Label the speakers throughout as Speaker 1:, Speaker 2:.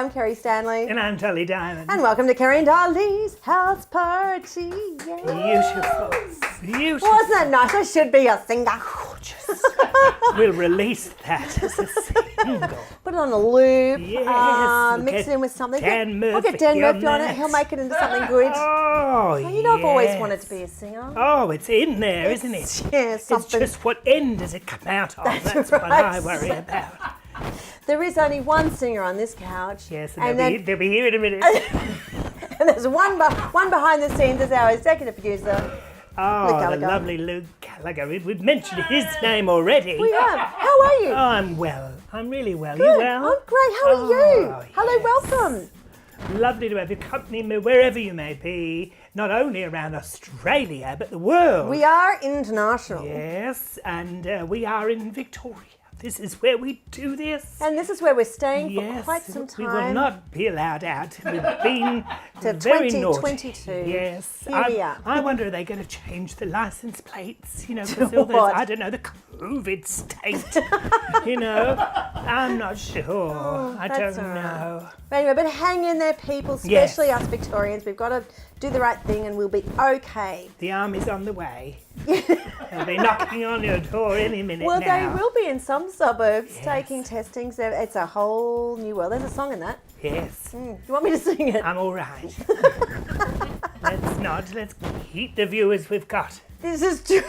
Speaker 1: I'm Kerrie Stanley.
Speaker 2: And I'm Dolly Diamond.
Speaker 1: And welcome to Kerrie Dolly's house party. Yay.
Speaker 2: Beautiful. Beautiful.
Speaker 1: Wasn't that nice? I should be a singer.
Speaker 2: Gorgeous. We'll release that as a single.
Speaker 1: Put it on a loop.
Speaker 2: Yes.
Speaker 1: Mix it in with something. We'll
Speaker 2: Murphy
Speaker 1: get Dan Murphy on it.
Speaker 2: that.
Speaker 1: He'll make it into something good.
Speaker 2: Oh,
Speaker 1: You know, I've always wanted to be a singer.
Speaker 2: Oh, it's in there, isn't it?
Speaker 1: Yeah, something.
Speaker 2: It's just what end does it come out of? That's
Speaker 1: right.
Speaker 2: what I worry about.
Speaker 1: There is only one singer on this couch.
Speaker 2: Yes, and they'll be here in a minute.
Speaker 1: And there's one behind the scenes as our executive producer.
Speaker 2: Oh, the lovely Luke Gallagher. We've mentioned his name already.
Speaker 1: We have. How are you?
Speaker 2: Oh, I'm well. I'm really well.
Speaker 1: Good.
Speaker 2: You well?
Speaker 1: I'm great. How are you?
Speaker 2: Yes.
Speaker 1: Hello, welcome.
Speaker 2: Lovely to have you company wherever you may be, not only around Australia, but the world.
Speaker 1: We are international.
Speaker 2: Yes, and we are in Victoria. This is where we do this.
Speaker 1: And this is where we're staying
Speaker 2: Yes,
Speaker 1: for quite some time.
Speaker 2: we will not be allowed out. We've been
Speaker 1: to
Speaker 2: very
Speaker 1: 2022.
Speaker 2: naughty. Yes.
Speaker 1: Here we are.
Speaker 2: I wonder are they going to change the license plates? You know, because all this,
Speaker 1: what?
Speaker 2: I don't know, the COVID state. You know, I'm not sure. I don't know.
Speaker 1: But anyway, but hang in there, people, especially us Victorians. We've got to do the right thing and we'll be okay.
Speaker 2: The army's on the way. They'll be knocking on your door any minute
Speaker 1: Well,
Speaker 2: now.
Speaker 1: they will be in some suburbs taking testings. It's a whole new world. There's a song in that.
Speaker 2: Yes.
Speaker 1: Do you want me to sing it?
Speaker 2: I'm all right. Let's keep the viewers we've got.
Speaker 1: This is true.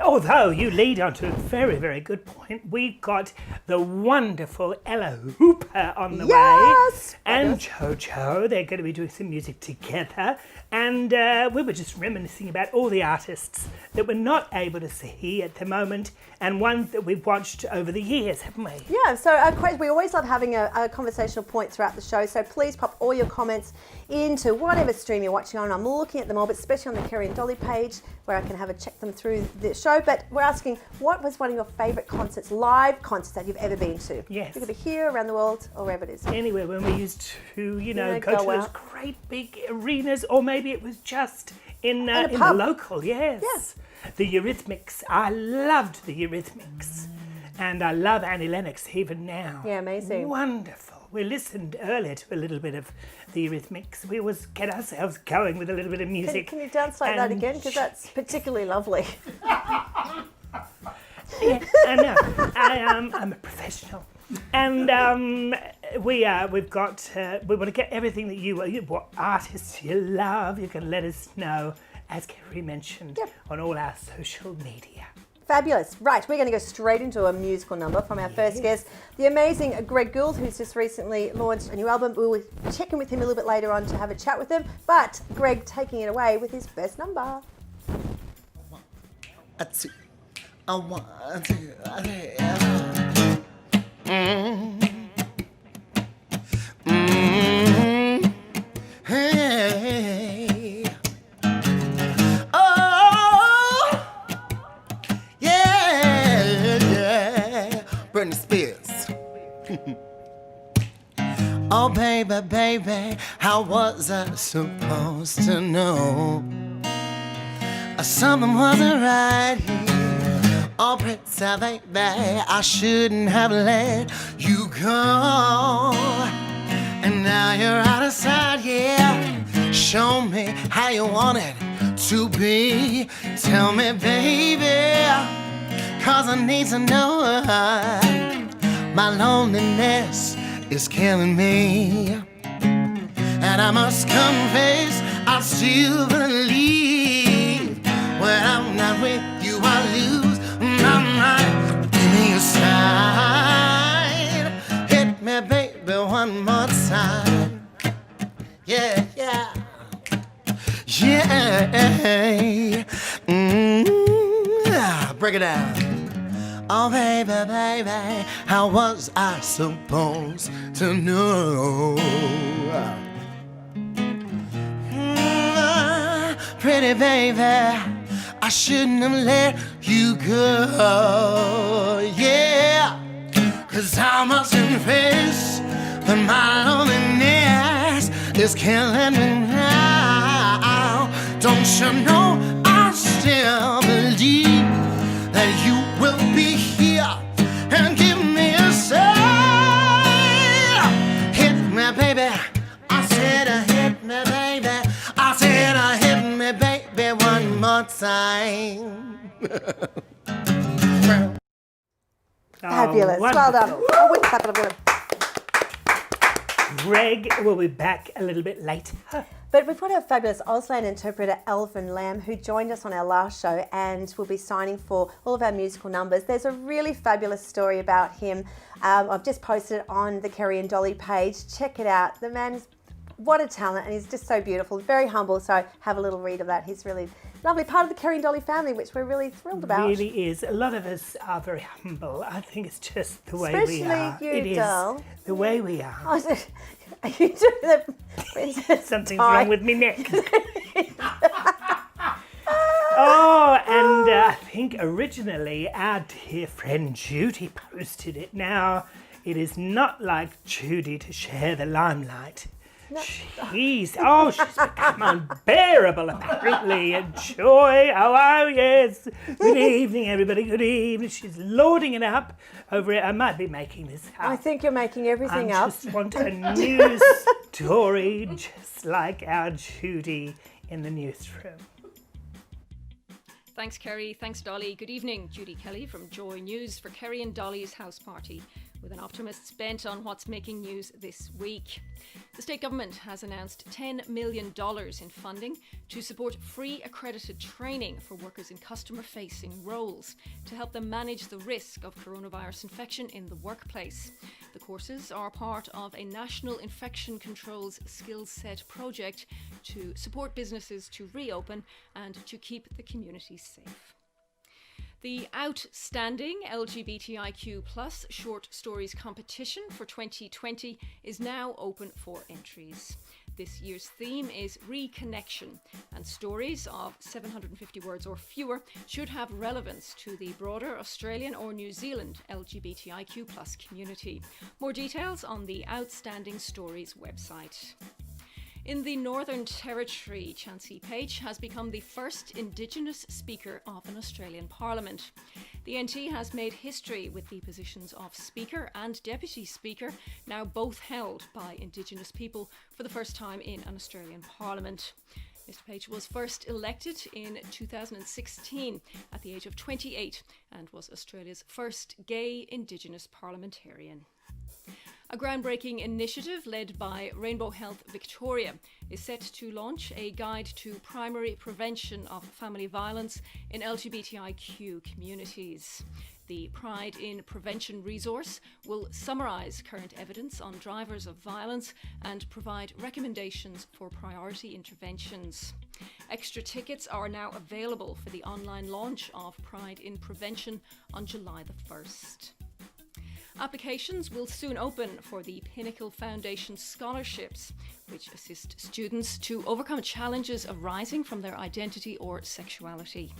Speaker 2: Although you lead on to a very, very good point. We've got the wonderful Ella Hooper on the way. And JoJo. They're going to be doing some music together. And we were just reminiscing about all the artists that we're not able to see at the moment and ones that we've watched over the years, haven't we?
Speaker 1: Yeah, so we always love having a conversational point throughout the show, so please pop all your comments into whatever stream you're watching on. I'm looking at them all, but especially on the Kerrie and Dolly page where I can have a check them through the show. But we're asking, what was one of your favourite concerts, live concerts that you've ever been to?
Speaker 2: Yes.
Speaker 1: It could be here, around the world, or wherever it is.
Speaker 2: Anywhere when we used to, go to those great big arenas, or maybe it was just in the local, yes. The Eurythmics. I loved the Eurythmics. And I love Annie Lennox even now.
Speaker 1: Yeah, amazing.
Speaker 2: Wonderful. We listened earlier to a little bit of the Eurythmics. We always get ourselves going with a little bit of music.
Speaker 1: Can you dance like that again? Because that's particularly lovely.
Speaker 2: Yeah, I know. I'm a professional. And we want to get everything that what artists you love. You can let us know, as Kerrie mentioned, on all our social media.
Speaker 1: Fabulous. Right, we're going to go straight into a musical number from our first guest, the amazing Greg Gould, who's just recently launched a new album. We will check in with him a little bit later on to have a chat with him. But Greg taking it away with his first number.
Speaker 3: Hey. Oh, yeah. Britney Spears. Oh, baby, how was I supposed to know? Something wasn't right here. Oh, pretty baby, I shouldn't have let you go. And now you're out of sight, yeah. Show me how you want it to be. Tell me, baby, 'cause I need to know. My loneliness is killing me. And I must confess, I still believe when I'm not with you, I lose my mind. Give me a sign. Hit me, baby, one more time. Yeah. Break it down. Oh, baby, how was I supposed to know? Pretty baby, I shouldn't have let you go. Yeah, 'cause I must confess that my loneliness is killing me now. Don't you know I still believe that you will be here and give me a sign. Hit me said, hit me, baby. I said, hit me, baby, one more time.
Speaker 1: Fabulous.
Speaker 2: Oh,
Speaker 1: Well done. I wouldn't clap it, I would.
Speaker 2: Greg will be back a little bit later.
Speaker 1: But we've got a fabulous Auslan interpreter, Elvin Lamb, who joined us on our last show and will be signing for all of our musical numbers. There's a really fabulous story about him. I've just posted it on the Kerrie and Dolly page. Check it out. The man's, what a talent, and he's just so beautiful, very humble. So have a little read of that. He's really lovely, part of the Kerrie and Dolly family, which we're really thrilled about.
Speaker 2: Really is. A lot of us are very humble. I think it's just the way we are.
Speaker 1: Especially you,
Speaker 2: It is
Speaker 1: Doll.
Speaker 2: the way we are.
Speaker 1: Are you doing the princess
Speaker 2: Something's
Speaker 1: tie?
Speaker 2: wrong with me neck. Oh, and I think originally our dear friend Judy posted it. Now, it is not like Judy to share the limelight. She's become unbearable apparently. And Joy, oh yes. Good evening everybody, good evening. She's loading it up over it. I might be making this up.
Speaker 1: I think you're making everything
Speaker 2: I
Speaker 1: up.
Speaker 2: just want a news story just like our Judy in the newsroom.
Speaker 4: Thanks, Kerrie. Thanks, Dolly. Good evening. Judy Kelly from Joy News for Kerrie and Dolly's house party, with an optimist's bent on what's making news this week. The state government has announced $10 million in funding to support free accredited training for workers in customer-facing roles to help them manage the risk of coronavirus infection in the workplace. The courses are part of a National Infection Controls Skills Set project to support businesses to reopen and to keep the community safe. The Outstanding LGBTIQ+ Short Stories competition for 2020 is now open for entries. This year's theme is Reconnection, and stories of 750 words or fewer should have relevance to the broader Australian or New Zealand LGBTIQ+ community. More details on the Outstanding Stories website. In the Northern Territory, Chancey Page has become the first Indigenous Speaker of an Australian Parliament. The NT has made history with the positions of Speaker and Deputy Speaker, now both held by Indigenous people for the first time in an Australian Parliament. Mr Page was first elected in 2016 at the age of 28 and was Australia's first gay Indigenous parliamentarian. A groundbreaking initiative led by Rainbow Health Victoria is set to launch a guide to primary prevention of family violence in LGBTIQ communities. The Pride in Prevention resource will summarise current evidence on drivers of violence and provide recommendations for priority interventions. Extra tickets are now available for the online launch of Pride in Prevention on July the 1st. Applications will soon open for the Pinnacle Foundation scholarships, which assist students to overcome challenges arising from their identity or sexuality.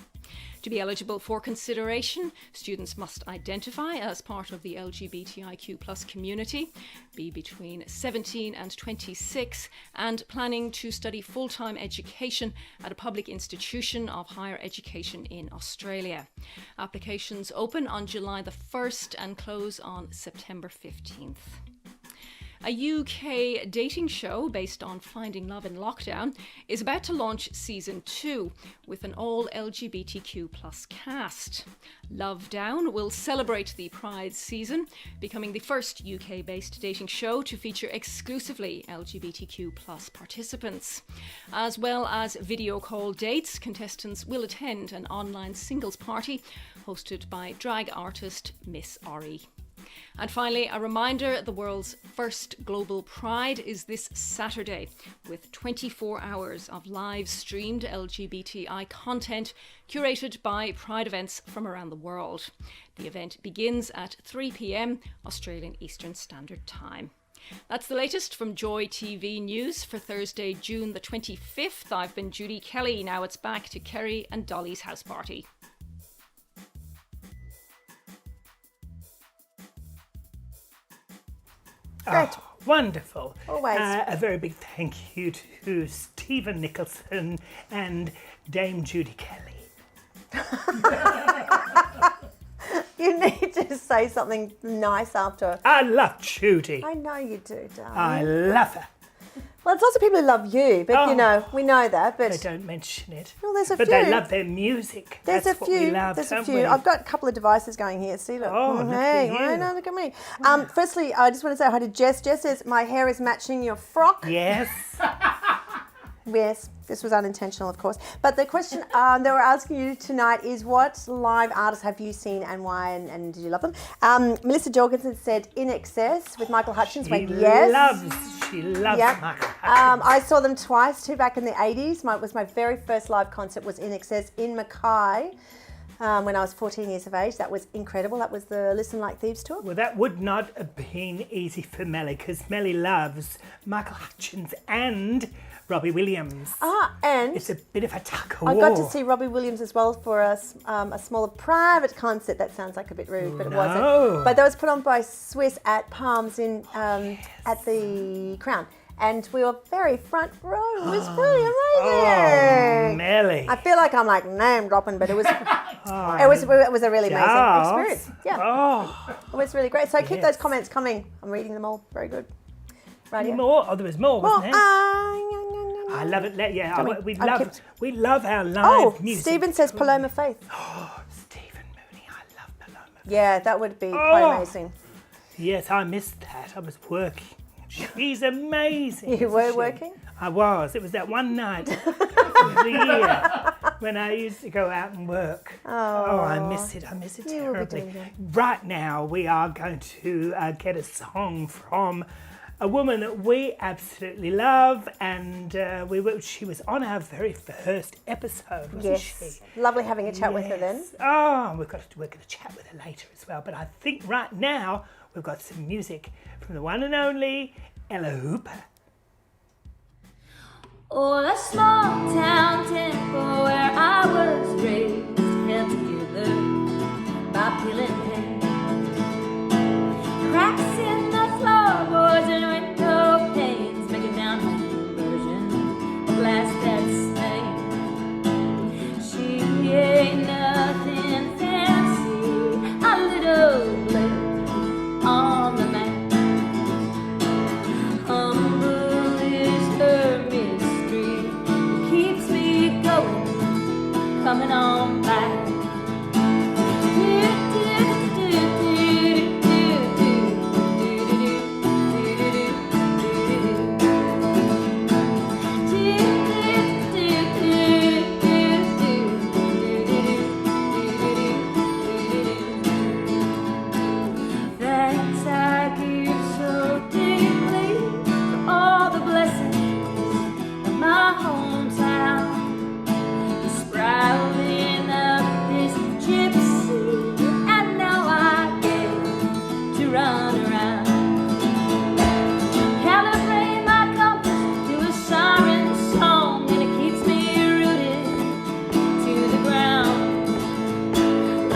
Speaker 4: To be eligible for consideration, students must identify as part of the LGBTIQ+ community, be between 17 and 26, and planning to study full-time education at a public institution of higher education in Australia. Applications open on July the 1st and close on September 15th. A UK dating show based on finding love in lockdown is about to launch season 2 with an all LGBTQ+ cast. Love Down will celebrate the Pride season, becoming the first UK-based dating show to feature exclusively LGBTQ+ participants. As well as video call dates, contestants will attend an online singles party hosted by drag artist Miss Ori. And finally, a reminder, the world's first global Pride is this Saturday, with 24 hours of live streamed LGBTI content curated by Pride events from around the world. The event begins at 3 p.m. Australian Eastern Standard Time. That's the latest from Joy TV News for Thursday, June the 25th. I've been Judy Kelly. Now it's back to Kerrie and Dolly's house party.
Speaker 2: Oh, wonderful.
Speaker 1: Always.
Speaker 2: A very big thank you to Stephen Nicholson and Dame Judy Kelly.
Speaker 1: You need to say something nice after.
Speaker 2: I love Judy.
Speaker 1: I know you do, darling.
Speaker 2: I love her.
Speaker 1: Well, there's lots of people who love you, but you know, we know that. But
Speaker 2: They don't mention it.
Speaker 1: well, there's a
Speaker 2: But
Speaker 1: few.
Speaker 2: they love their music.
Speaker 1: There's
Speaker 2: That's
Speaker 1: a
Speaker 2: what
Speaker 1: few.
Speaker 2: we love,
Speaker 1: There's a
Speaker 2: don't
Speaker 1: few.
Speaker 2: we?
Speaker 1: I've got a couple of devices going here. See, look.
Speaker 2: Oh, look
Speaker 1: hey,
Speaker 2: at
Speaker 1: well,
Speaker 2: you.
Speaker 1: no, look at me. Firstly, I just want to say hi to Jess. Jess says my hair is matching your frock.
Speaker 2: Yes.
Speaker 1: Yes, this was unintentional, of course. But the question that we're asking you tonight is, what live artists have you seen and why, and did you love them? Melissa Jorgensen said In Excess with Michael Hutchins.
Speaker 2: She
Speaker 1: Went yes.
Speaker 2: loves
Speaker 1: Yep.
Speaker 2: Michael Hutchins.
Speaker 1: I saw them twice, two back in the 80s. My very first live concert was In Excess in Mackay when I was 14 years of age. That was incredible. That was the Listen Like Thieves tour.
Speaker 2: Well, that would not have been easy for Melly because Melly loves Michael Hutchins and Robbie Williams.
Speaker 1: And
Speaker 2: It's a bit of a tug of
Speaker 1: I
Speaker 2: war.
Speaker 1: got to see Robbie Williams as well for a smaller private concert. That sounds like a bit rude, but it wasn't. But that was put on by Swiss at Palms in at the Crown. And we were very front row. It was really amazing.
Speaker 2: Oh, Melly.
Speaker 1: I feel like I'm like name dropping, but it was it was a really amazing experience. Yeah,
Speaker 2: Oh,
Speaker 1: it was really great. So keep
Speaker 2: Yes.
Speaker 1: those comments coming. I'm reading them all. Very good. Right here.
Speaker 2: more. Oh, there was more,
Speaker 1: Well,
Speaker 2: wasn't there? I love it. Yeah, we love our live music.
Speaker 1: Stephen says Paloma Faith.
Speaker 2: Stephen Mooney. I love Paloma.
Speaker 1: Yeah, that would be quite amazing.
Speaker 2: Yes, I missed that. I was working. She's amazing.
Speaker 1: You were
Speaker 2: isn't she?
Speaker 1: working?
Speaker 2: I was. It was that one night of the year when I used to go out and work. Oh, I miss it. I miss it
Speaker 1: You will be
Speaker 2: terribly.
Speaker 1: doing that.
Speaker 2: Right now, we are going to get a song from a woman that we absolutely love, and she was on our very first episode, wasn't she?
Speaker 1: Yes. Lovely having a chat with her then.
Speaker 2: Yes. Oh, we're going to chat with her later as well. But I think right now we've got some music from the one and only Ella Hooper.
Speaker 5: Oh, the small town temple where I was raised, held together by peeling paint. Cracks in the floorboards and window panes make a down-home version of glass that's stained. She ain't nothing fancy, a little blip on the map. Humble is her mystery, it keeps me going, coming on back. Thanks I give so deeply for all the blessings of my hometown. Sprouting up this gypsy, and now I get to run around. Calibrate my compass to a siren song, and it keeps me rooted to the ground.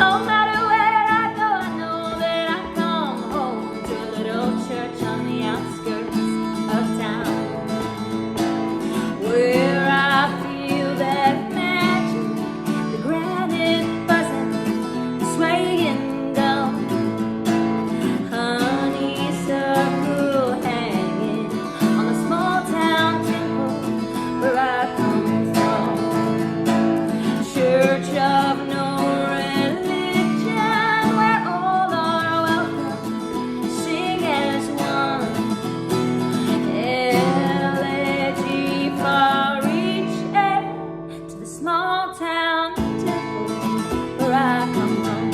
Speaker 5: No matter where I go, I know that I come home to a little church on the outskirts of town, where I feel that magic, the granite buzzing, swaying down, honeysuckle hanging on the small town temple where I come from. Church of no religion, where all are welcome, sing as one. Elegy far reaching to the small town temple where I come from.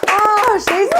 Speaker 1: Oh, she's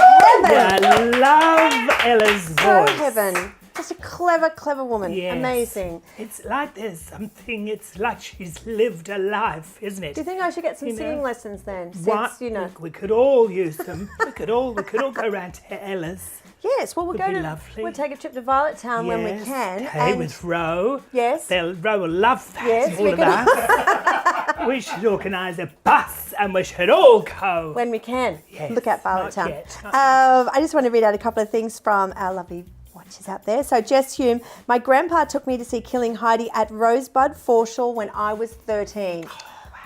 Speaker 1: heaven.
Speaker 2: I love Ella's voice.
Speaker 1: So heaven. Just a clever, clever woman.
Speaker 2: Yes.
Speaker 1: Amazing.
Speaker 2: It's like there's something, it's like she's lived a life, isn't it?
Speaker 1: Do you think I should get some
Speaker 2: You know,
Speaker 1: singing lessons then?
Speaker 2: What?
Speaker 1: Since, you know.
Speaker 2: We could all use them. we could all go around to Ella's.
Speaker 1: Yes, well, we'll
Speaker 2: Would
Speaker 1: go
Speaker 2: be
Speaker 1: to.
Speaker 2: lovely.
Speaker 1: We'll take a trip to Violet Town when we
Speaker 2: Yes,
Speaker 1: can.
Speaker 2: Okay,
Speaker 1: and
Speaker 2: with Ro.
Speaker 1: yes.
Speaker 2: Ro will love that.
Speaker 1: Yes,
Speaker 2: all
Speaker 1: we
Speaker 2: of
Speaker 1: can-
Speaker 2: us. We should organise a bus and we should all go.
Speaker 1: when we can.
Speaker 2: Yes,
Speaker 1: Look at Violet
Speaker 2: not
Speaker 1: Town.
Speaker 2: yet, not
Speaker 1: I just want to read out a couple of things from our lovely watchers out there. So Jess Hume, my grandpa took me to see Killing Heidi at Rosebud Foreshore when I was 13.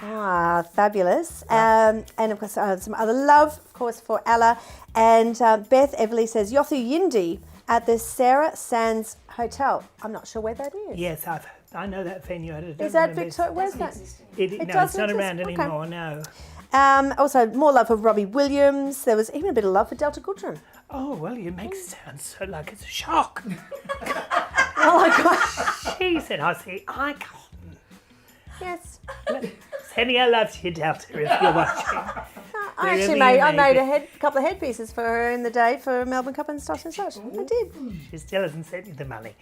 Speaker 1: Ah, fabulous. And of course, some other love, of course, for Ella. And Beth Everly says, Yothu Yindi at the Sarah Sands Hotel. I'm not sure where that is.
Speaker 2: Yes, I know that venue.
Speaker 1: Is that Victoria? Where's that?
Speaker 2: No, it's
Speaker 1: doesn't
Speaker 2: not
Speaker 1: exist?
Speaker 2: around
Speaker 1: Okay.
Speaker 2: anymore, no.
Speaker 1: Also, more love for Robbie Williams. There was even a bit of love for Delta Goodrum.
Speaker 2: Oh, well, you make it sound so like it's a shock.
Speaker 1: Oh, my gosh.
Speaker 2: She said, I see icon.
Speaker 1: Yes.
Speaker 2: Sending our love to you, Delta, if you're watching.
Speaker 1: I actually made a couple of headpieces for her in the day for Melbourne Cup and stuff and such. I did.
Speaker 2: She still hasn't sent you the money.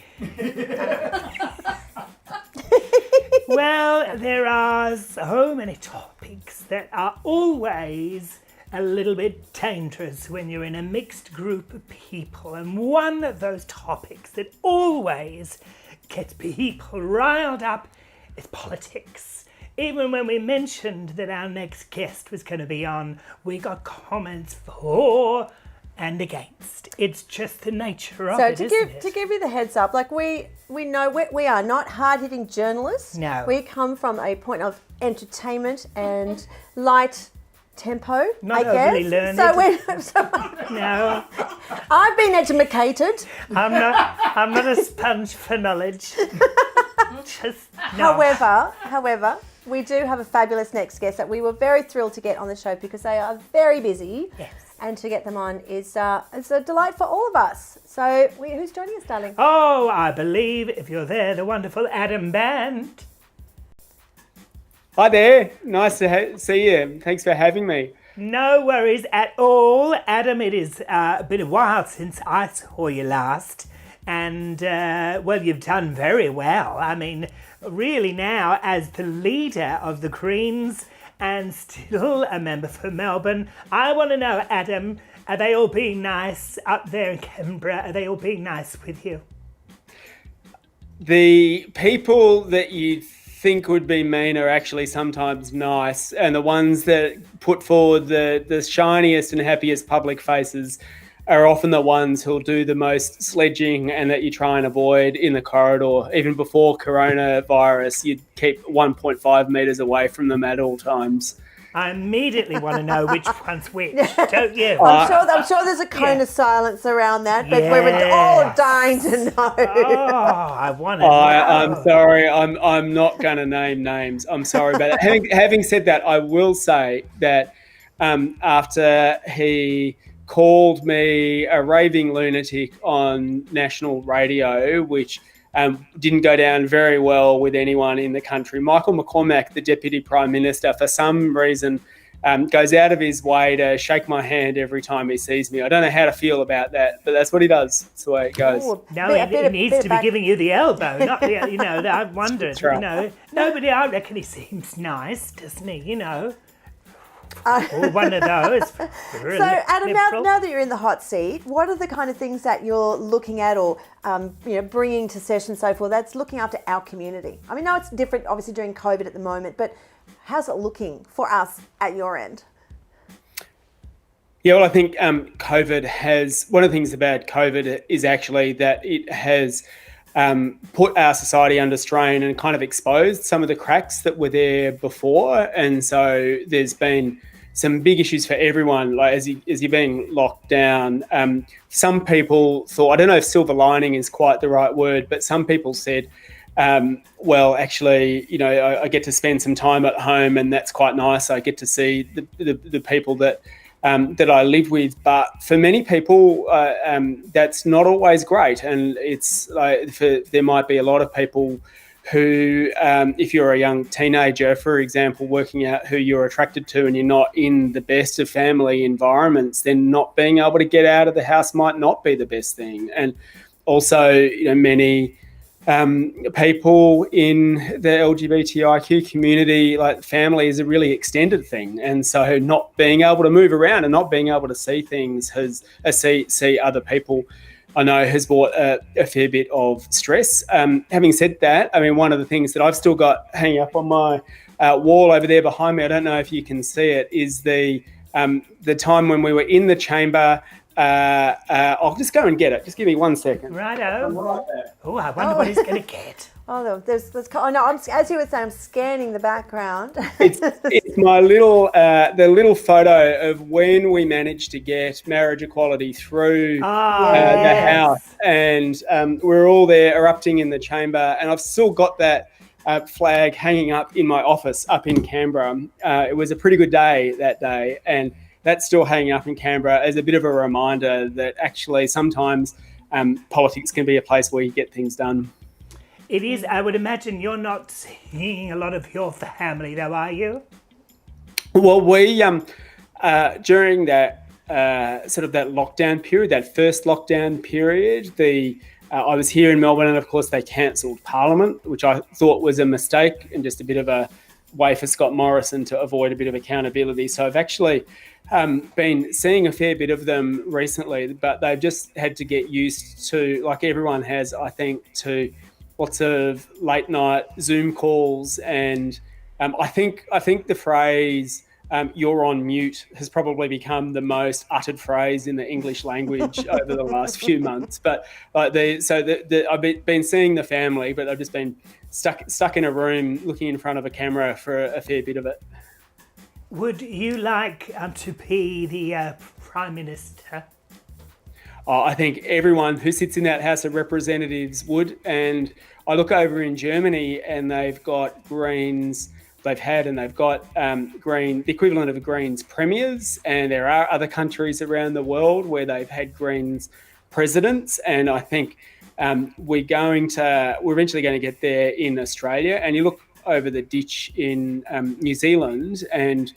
Speaker 2: Well, there are so many topics that are always a little bit dangerous when you're in a mixed group of people. And one of those topics that always gets people riled up is politics. Even when we mentioned that our next guest was going to be on, we got comments for and against. It's just the nature of it, isn't it?
Speaker 1: To give you the heads up, like we know we are not hard-hitting journalists.
Speaker 2: No.
Speaker 1: We come from a point of entertainment and light tempo,
Speaker 2: Not
Speaker 1: I guess.
Speaker 2: overly learned. No,
Speaker 1: I've been educated.
Speaker 2: I'm not a sponge for knowledge. Just no.
Speaker 1: However, we do have a fabulous next guest that we were very thrilled to get on the show because they are very busy.
Speaker 2: Yes.
Speaker 1: And to get them on is a delight for all of us. So, who's joining us, darling?
Speaker 2: Oh, I believe, if you're there, the wonderful Adam Bandt.
Speaker 6: Hi there. Nice to see you. Thanks for having me.
Speaker 2: No worries at all. Adam, it has been a while since I saw you last. And, well, you've done very well. I mean, really now, as the leader of the Greens and still a member for Melbourne, I want to know, Adam, are they all being nice up there in Canberra? Are they all being nice with you?
Speaker 6: The people that you think would be mean are actually sometimes nice, and the ones that put forward the shiniest and happiest public faces are often the ones who'll do the most sledging and that you try and avoid in the corridor. Even before coronavirus, you'd keep 1.5 metres away from them at all times.
Speaker 2: I immediately want to know which one's which, don't you?
Speaker 1: I'm sure there's a cone of silence around that, but we're all dying to know.
Speaker 2: Oh, I want to know.
Speaker 6: I'm sorry, I'm not going to name names. I'm sorry about that. Having said that, I will say that after he called me a raving lunatic on national radio, which didn't go down very well with anyone in the country. Michael McCormack, the Deputy Prime Minister, for some reason goes out of his way to shake my hand every time he sees me. I don't know how to feel about that, but that's what he does. That's the way it goes.
Speaker 1: Ooh,
Speaker 2: No, he needs to be giving you the elbow, not the, I wondered,
Speaker 6: That's right.
Speaker 2: Nobody, I reckon he seems nice, doesn't he, Or one of those.
Speaker 1: So, Adam, now that you're in the hot seat, what are the kind of things that you're looking at or bringing to session and so forth that's looking after our community? I mean, no, it's different, obviously, during COVID at the moment, but how's it looking for us at your end?
Speaker 6: Yeah, well, I think COVID has, one of the things about COVID is actually that it has put our society under strain and kind of exposed some of the cracks that were there before. And so there's been some big issues for everyone. Like as you're being locked down, some people thought, I don't know if silver lining is quite the right word, but some people said, well, actually, I get to spend some time at home and that's quite nice. I get to see the people that I live with, but for many people, that's not always great. And it's like there might be a lot of people who, if you're a young teenager, for example, working out who you're attracted to and you're not in the best of family environments, then not being able to get out of the house might not be the best thing. And also, many people in the LGBTIQ community, like family is a really extended thing. And so not being able to move around and not being able to see things see other people, I know has brought a fair bit of stress. Having said that, I mean, one of the things that I've still got hanging up on my wall over there behind me, I don't know if you can see it, is the time when we were in the chamber. I'll just go and get it. Just give me 1 second.
Speaker 2: Righto. Oh, I wonder what he's going to get.
Speaker 1: Oh, there's oh no, as you were saying, I'm scanning the background.
Speaker 6: It's my little the little photo of when we managed to get marriage equality through the House, and we're all there erupting in the chamber, and I've still got that flag hanging up in my office up in Canberra. It was a pretty good day that day, and that's still hanging up in Canberra as a bit of a reminder that actually sometimes politics can be a place where you get things done.
Speaker 2: It is. I would imagine you're not seeing a lot of your family, though, are you?
Speaker 6: Well, we during that sort of that lockdown period, that first lockdown period, I was here in Melbourne, and of course they cancelled Parliament, which I thought was a mistake and just a bit of a way for Scott Morrison to avoid a bit of accountability. So I've actually been seeing a fair bit of them recently, but they've just had to get used to, like everyone has, I think, to lots of late night Zoom calls, and I think the phrase "you're on mute" has probably become the most uttered phrase in the English language over the last few months. But I've been seeing the family, but I've just been stuck in a room looking in front of a camera for a fair bit of it.
Speaker 2: Would you like to be the Prime Minister?
Speaker 6: I think everyone who sits in that House of Representatives would. And I look over in Germany, and they've got Greens. They've got the equivalent of Greens premiers, and there are other countries around the world where they've had Greens presidents. And I think we're eventually going to get there in Australia. And you look over the ditch in New Zealand, and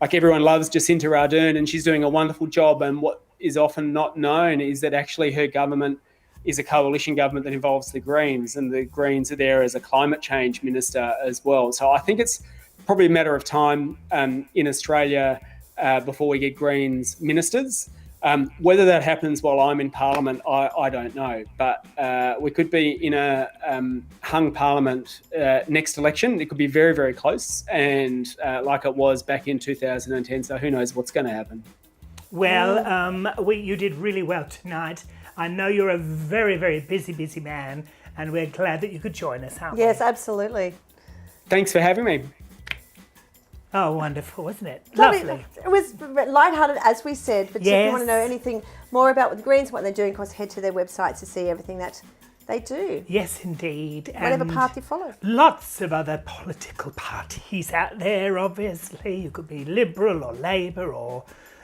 Speaker 6: like everyone loves Jacinta Ardern, and she's doing a wonderful job. And what is often not known is that actually her government is a coalition government that involves the Greens, and the Greens are there as a climate change minister as well. So I think it's probably a matter of time in Australia before we get Greens ministers. Whether that happens while I'm in Parliament, I don't know. But we could be in a hung Parliament next election. It could be very, very close, and like it was back in 2010. So who knows what's going to happen.
Speaker 2: Well, you did really well tonight. I know you're a very, very busy man, and we're glad that you could join us, aren't we?
Speaker 1: Yes, absolutely.
Speaker 6: Thanks for having me.
Speaker 2: Oh, wonderful, wasn't it?
Speaker 1: Lovely. It was lighthearted, as we said, but if you want to know anything more about the Greens, what they're doing, of course, head to their website to see everything that they do.
Speaker 2: Yes, indeed.
Speaker 1: Whatever
Speaker 2: and
Speaker 1: path you follow.
Speaker 2: Lots of other political parties out there, obviously. You could be Liberal or Labour or,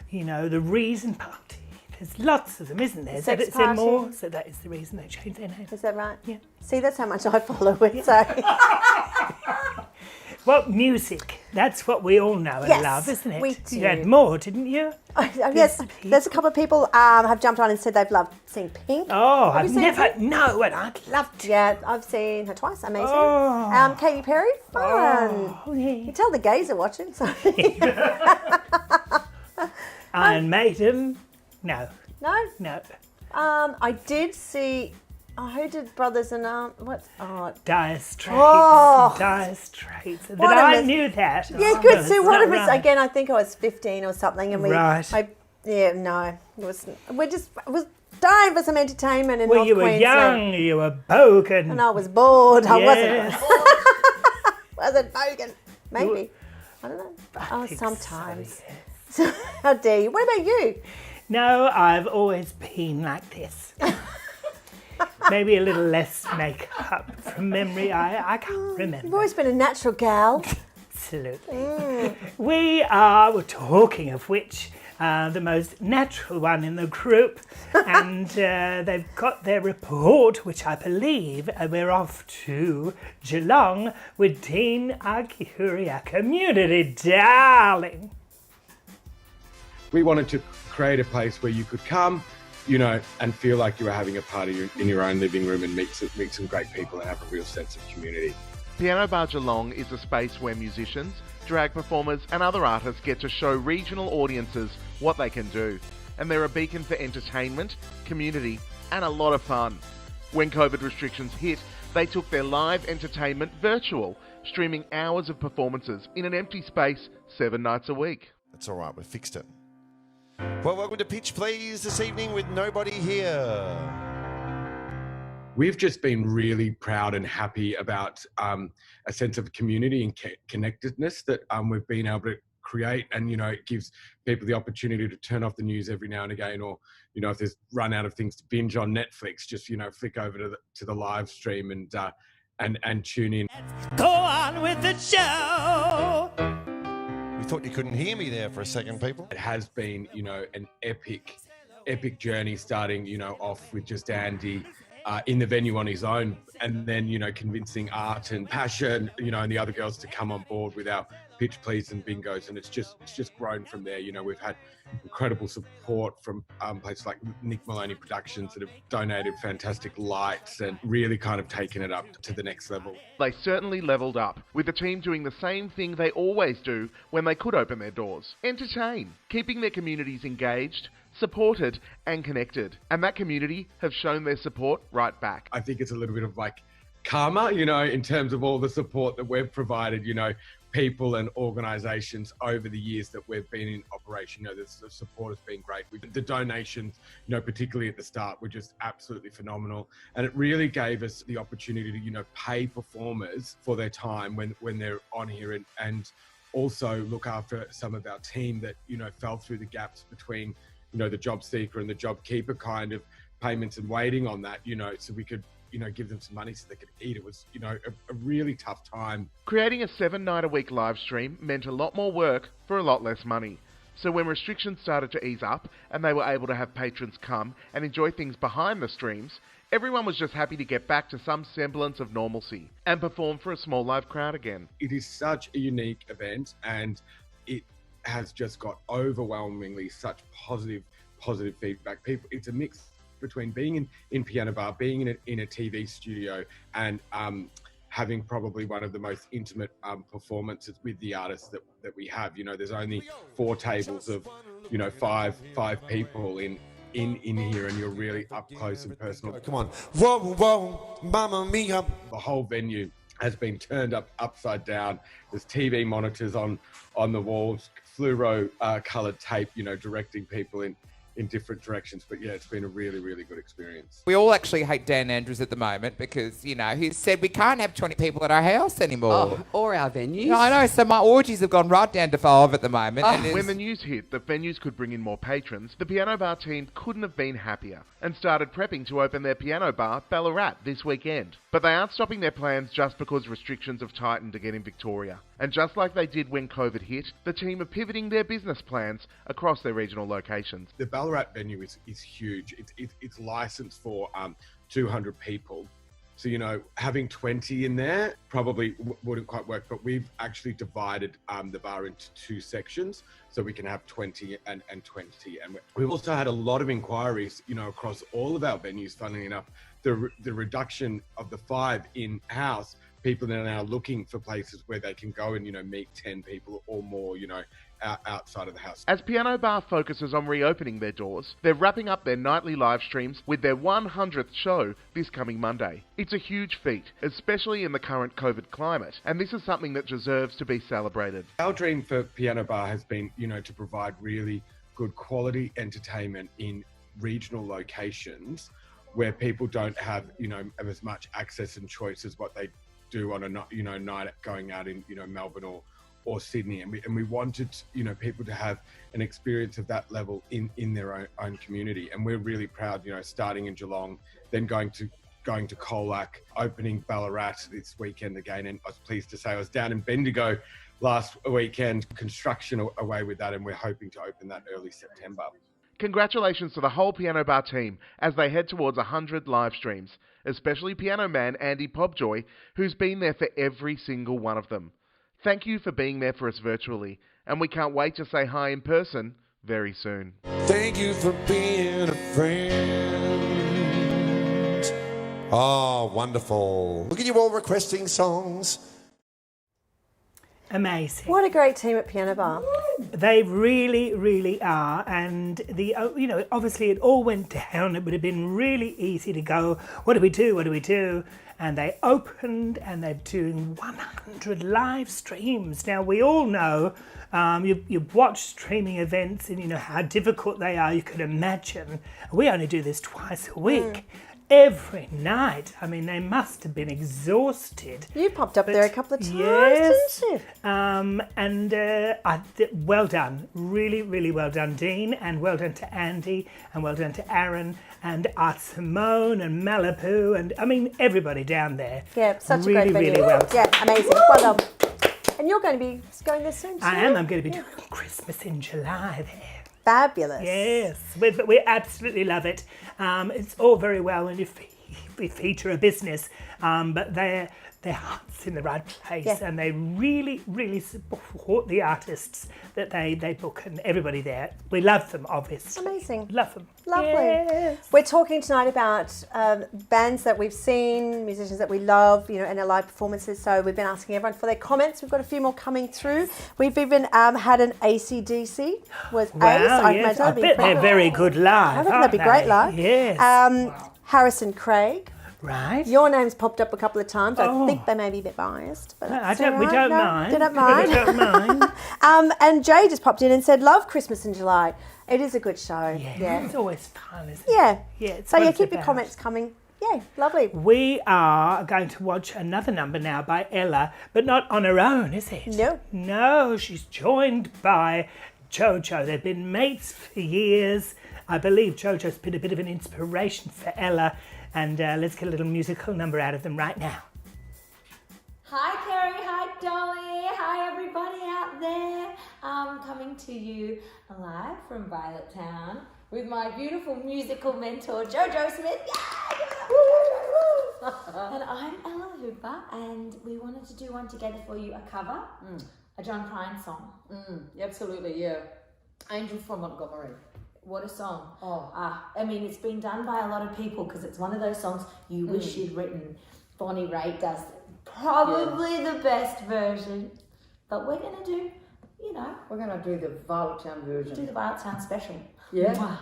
Speaker 2: the Reason Party. There's lots of them, isn't there?
Speaker 1: Sex Party.
Speaker 2: More, so that is the reason they changed their name.
Speaker 1: Is that right?
Speaker 2: Yeah.
Speaker 1: See, that's how much I follow it, so...
Speaker 2: Well, music. That's what we all know and love, isn't it?
Speaker 1: We do.
Speaker 2: You had more, didn't you?
Speaker 1: Yes, there's a couple of people have jumped on and said they've loved seeing Pink.
Speaker 2: Oh,
Speaker 1: Have you seen Pink?
Speaker 2: No, and I'd love to.
Speaker 1: Yeah, I've seen her twice. Amazing.
Speaker 2: Oh.
Speaker 1: Katy Perry, fun.
Speaker 2: Oh, yeah.
Speaker 1: You tell the gays are watching. So.
Speaker 2: Iron Maiden, no.
Speaker 1: No? I did see... Oh, who did Brothers and
Speaker 2: Dire Straits.
Speaker 1: Oh.
Speaker 2: Dire Straits. But
Speaker 1: What a
Speaker 2: I
Speaker 1: mis-
Speaker 2: knew that.
Speaker 1: Yeah, good.
Speaker 2: It's
Speaker 1: So one
Speaker 2: not
Speaker 1: of us,
Speaker 2: right.
Speaker 1: again, I think I was 15 or something, and
Speaker 2: Right.
Speaker 1: It was dying for some entertainment in
Speaker 2: Well,
Speaker 1: North
Speaker 2: you were
Speaker 1: Queensland.
Speaker 2: young, you were bogan.
Speaker 1: And I was bored. I
Speaker 2: Yes.
Speaker 1: wasn't bogan. Maybe. I don't know.
Speaker 2: I think
Speaker 1: Sometimes.
Speaker 2: so, yes.
Speaker 1: How dare you? What about you?
Speaker 2: No, I've always been like this. Maybe a little less makeup from memory. I can't
Speaker 1: You've
Speaker 2: remember.
Speaker 1: always been a natural gal.
Speaker 2: Absolutely. We're talking of which, the most natural one in the group, and they've got their report, which I believe we're off to Geelong with Dean Arcuri, our community darling.
Speaker 7: We wanted to create a place where you could come, and feel like you were having a party in your own living room and meet some great people and have a real sense of community.
Speaker 8: Piano Bar Geelong is a space where musicians, drag performers and other artists get to show regional audiences what they can do. And they're a beacon for entertainment, community and a lot of fun. When COVID restrictions hit, they took their live entertainment virtual, streaming hours of performances in an empty space 7 nights a week.
Speaker 9: That's all right, we fixed it. Well, welcome to Pitch Please this evening with nobody here.
Speaker 7: we've just been really proud and happy about a sense of community and connectedness that we've been able to create. And, you know, it gives people the opportunity to turn off the news every now and again, or, you know, if there's run out of things to binge on Netflix, just, you know, flick over to the live stream and tune in.
Speaker 9: Go on with the show.
Speaker 10: We thought you couldn't hear me there for a second, people.
Speaker 7: It has been, you know, an epic journey, starting, you know, off with just Andy in the venue on his own, and then, you know, convincing Art and Passion, you know, and the other girls to come on board with our pitch please and bingos, and it's just grown from there. You know, we've had incredible support from places like Nick Maloney Productions that have donated fantastic lights and really kind of taken it up to the next level.
Speaker 8: They certainly levelled up, with the team doing the same thing they always do when they could open their doors: entertain, keeping their communities engaged, supported and connected. And that community have shown their support right back.
Speaker 7: I think it's a little bit of like karma, you know, in terms of all the support that we've provided, you know, people and organisations over the years that we've been in operation. You know, the support has been great. The donations, you know, particularly at the start, were just absolutely phenomenal. And it really gave us the opportunity to, you know, pay performers for their time when they're on here, and also look after some of our team that, you know, fell through the gaps between, you know, the job seeker and the job keeper kind of payments and waiting on that, you know, so we could, you know, give them some money so they could eat. It was, you know, a really tough time.
Speaker 8: Creating a 7-night-a-week live stream meant a lot more work for a lot less money. So when restrictions started to ease up and they were able to have patrons come and enjoy things behind the streams, everyone was just happy to get back to some semblance of normalcy and perform for a small live crowd again.
Speaker 7: It is such a unique event, and it has just got overwhelmingly such positive feedback. People, it's a mix between being in Piano Bar, being in a TV studio, and having probably one of the most intimate performances with the artists that we have. You know, there's only 4 tables of, you know, five people in here, and you're really up close and personal.
Speaker 10: Come on. Whoa, whoa, mamma mia.
Speaker 7: The whole venue has been turned upside down. There's TV monitors on the walls, fluoro coloured tape, you know, directing people in different directions. But yeah, it's been a really, really good experience.
Speaker 11: We all actually hate Dan Andrews at the moment because, you know, he said we can't have 20 people at our house anymore.
Speaker 12: Oh, or our venues.
Speaker 11: No, I know, so my orgies have gone right down to 5 at the moment. And
Speaker 8: when the news hit that venues could bring in more patrons, the Piano Bar team couldn't have been happier and started prepping to open their piano bar, Ballarat, this weekend. But they aren't stopping their plans just because restrictions have tightened again in Victoria. And just like they did when COVID hit, the team are pivoting their business plans across their regional locations.
Speaker 7: The Ballarat venue is huge. It's licensed for 200 people. So, you know, having 20 in there probably wouldn't quite work, but we've actually divided the bar into 2 sections so we can have 20 and 20. And we've also had a lot of inquiries, you know, across all of our venues, funnily enough. The reduction of the 5 in-house, people are now looking for places where they can go and, you know, meet 10 people or more, you know, outside of the house.
Speaker 8: As Piano Bar focuses on reopening their doors, they're wrapping up their nightly live streams with their 100th show this coming Monday. It's a huge feat, especially in the current COVID climate, and this is something that deserves to be celebrated.
Speaker 7: Our dream for Piano Bar has been, you know, to provide really good quality entertainment in regional locations where people don't have, you know, as much access and choice as what they do on a, you know, night going out in, you know, Melbourne or Sydney, and we wanted, you know, people to have an experience of that level in their own community. And we're really proud, you know, starting in Geelong, then going to Colac, opening Ballarat this weekend again. And I was pleased to say I was down in Bendigo last weekend, construction away with that, and we're hoping to open that early September.
Speaker 8: Congratulations to the whole Piano Bar team as they head towards 100 live streams, especially piano man Andy Pobjoy, who's been there for every single one of them. Thank you for being there for us virtually, and we can't wait to say hi in person very soon.
Speaker 10: Thank you for being a friend. Oh, wonderful. Look at you all requesting songs.
Speaker 2: Amazing.
Speaker 1: What a great team at Piano Bar.
Speaker 2: They really, really are. And you know, obviously it all went down. It would have been really easy to go, what do we do? What do we do? And they opened, and they're doing 100 live streams. Now, we all know, you've watched streaming events and you know how difficult they are. You could imagine. We only do this twice a week. every night. I mean, they must have been exhausted.
Speaker 1: You popped up there a couple of times,
Speaker 2: yes,
Speaker 1: didn't
Speaker 2: you? Well done. Really, really well done, Dean, and well done to Andy, and well done to Aaron, and Art Simone, and Malibu, and I mean, everybody down there.
Speaker 1: Yeah, such
Speaker 2: really,
Speaker 1: a great venue.
Speaker 2: Really well.
Speaker 1: Yeah, amazing. Well done. And you're going to be going there soon,
Speaker 2: I am. I'm going to be doing Christmas in July there.
Speaker 1: Fabulous.
Speaker 2: Yes, we absolutely love it. It's all very well when you feature a business, but their heart's in the right place, and they really, really support the artists that they book and everybody there. We love them, obviously.
Speaker 1: Amazing.
Speaker 2: Love them.
Speaker 1: Lovely.
Speaker 2: Yes.
Speaker 1: We're talking tonight about bands that we've seen, musicians that we love, you know, and their live performances. So we've been asking everyone for their comments. We've got a few more coming through. We've even had an AC/DC. Was
Speaker 2: wow,
Speaker 1: Ace.
Speaker 2: yes. I bet they're very good live.
Speaker 1: I think that'd be great live.
Speaker 2: Yes.
Speaker 1: Harrison Craig.
Speaker 2: Right.
Speaker 1: Your name's popped up a couple of times. I think they may be a bit biased, but
Speaker 2: No,
Speaker 1: that's
Speaker 2: we
Speaker 1: all right.
Speaker 2: don't
Speaker 1: No,
Speaker 2: mind.
Speaker 1: We don't mind.
Speaker 2: We don't mind.
Speaker 1: And Jay just popped in and said, "Love Christmas in July." It is a good show.
Speaker 2: Yeah, it's always fun, isn't it?
Speaker 1: Yeah.
Speaker 2: Yeah. It's
Speaker 1: So
Speaker 2: what
Speaker 1: yeah,
Speaker 2: it's
Speaker 1: keep your
Speaker 2: about.
Speaker 1: comments coming. Yeah, lovely.
Speaker 2: We are going to watch another number now by Ella, but not on her own, is it?
Speaker 1: No.
Speaker 2: No, she's joined by JoJo. They've been mates for years. I believe JoJo's been a bit of an inspiration for Ella, and let's get a little musical number out of them right now.
Speaker 5: Hi Kerrie, hi Dolly, hi everybody out there. I'm coming to you live from Violet Town with my beautiful musical mentor JoJo Smith. And I'm Ella Hooper, and we wanted to do one together for you, a cover, a John Prine song.
Speaker 12: Absolutely, yeah. Angel from Montgomery.
Speaker 5: What a song.
Speaker 12: Oh.
Speaker 5: I mean, it's been done by a lot of people because it's one of those songs you wish you'd written. Bonnie Raitt does probably the best version, but we're going to do, you know.
Speaker 12: We're going to do the Violet Town version.
Speaker 5: Do the Violet Town special.
Speaker 12: Yeah.
Speaker 5: Mwah.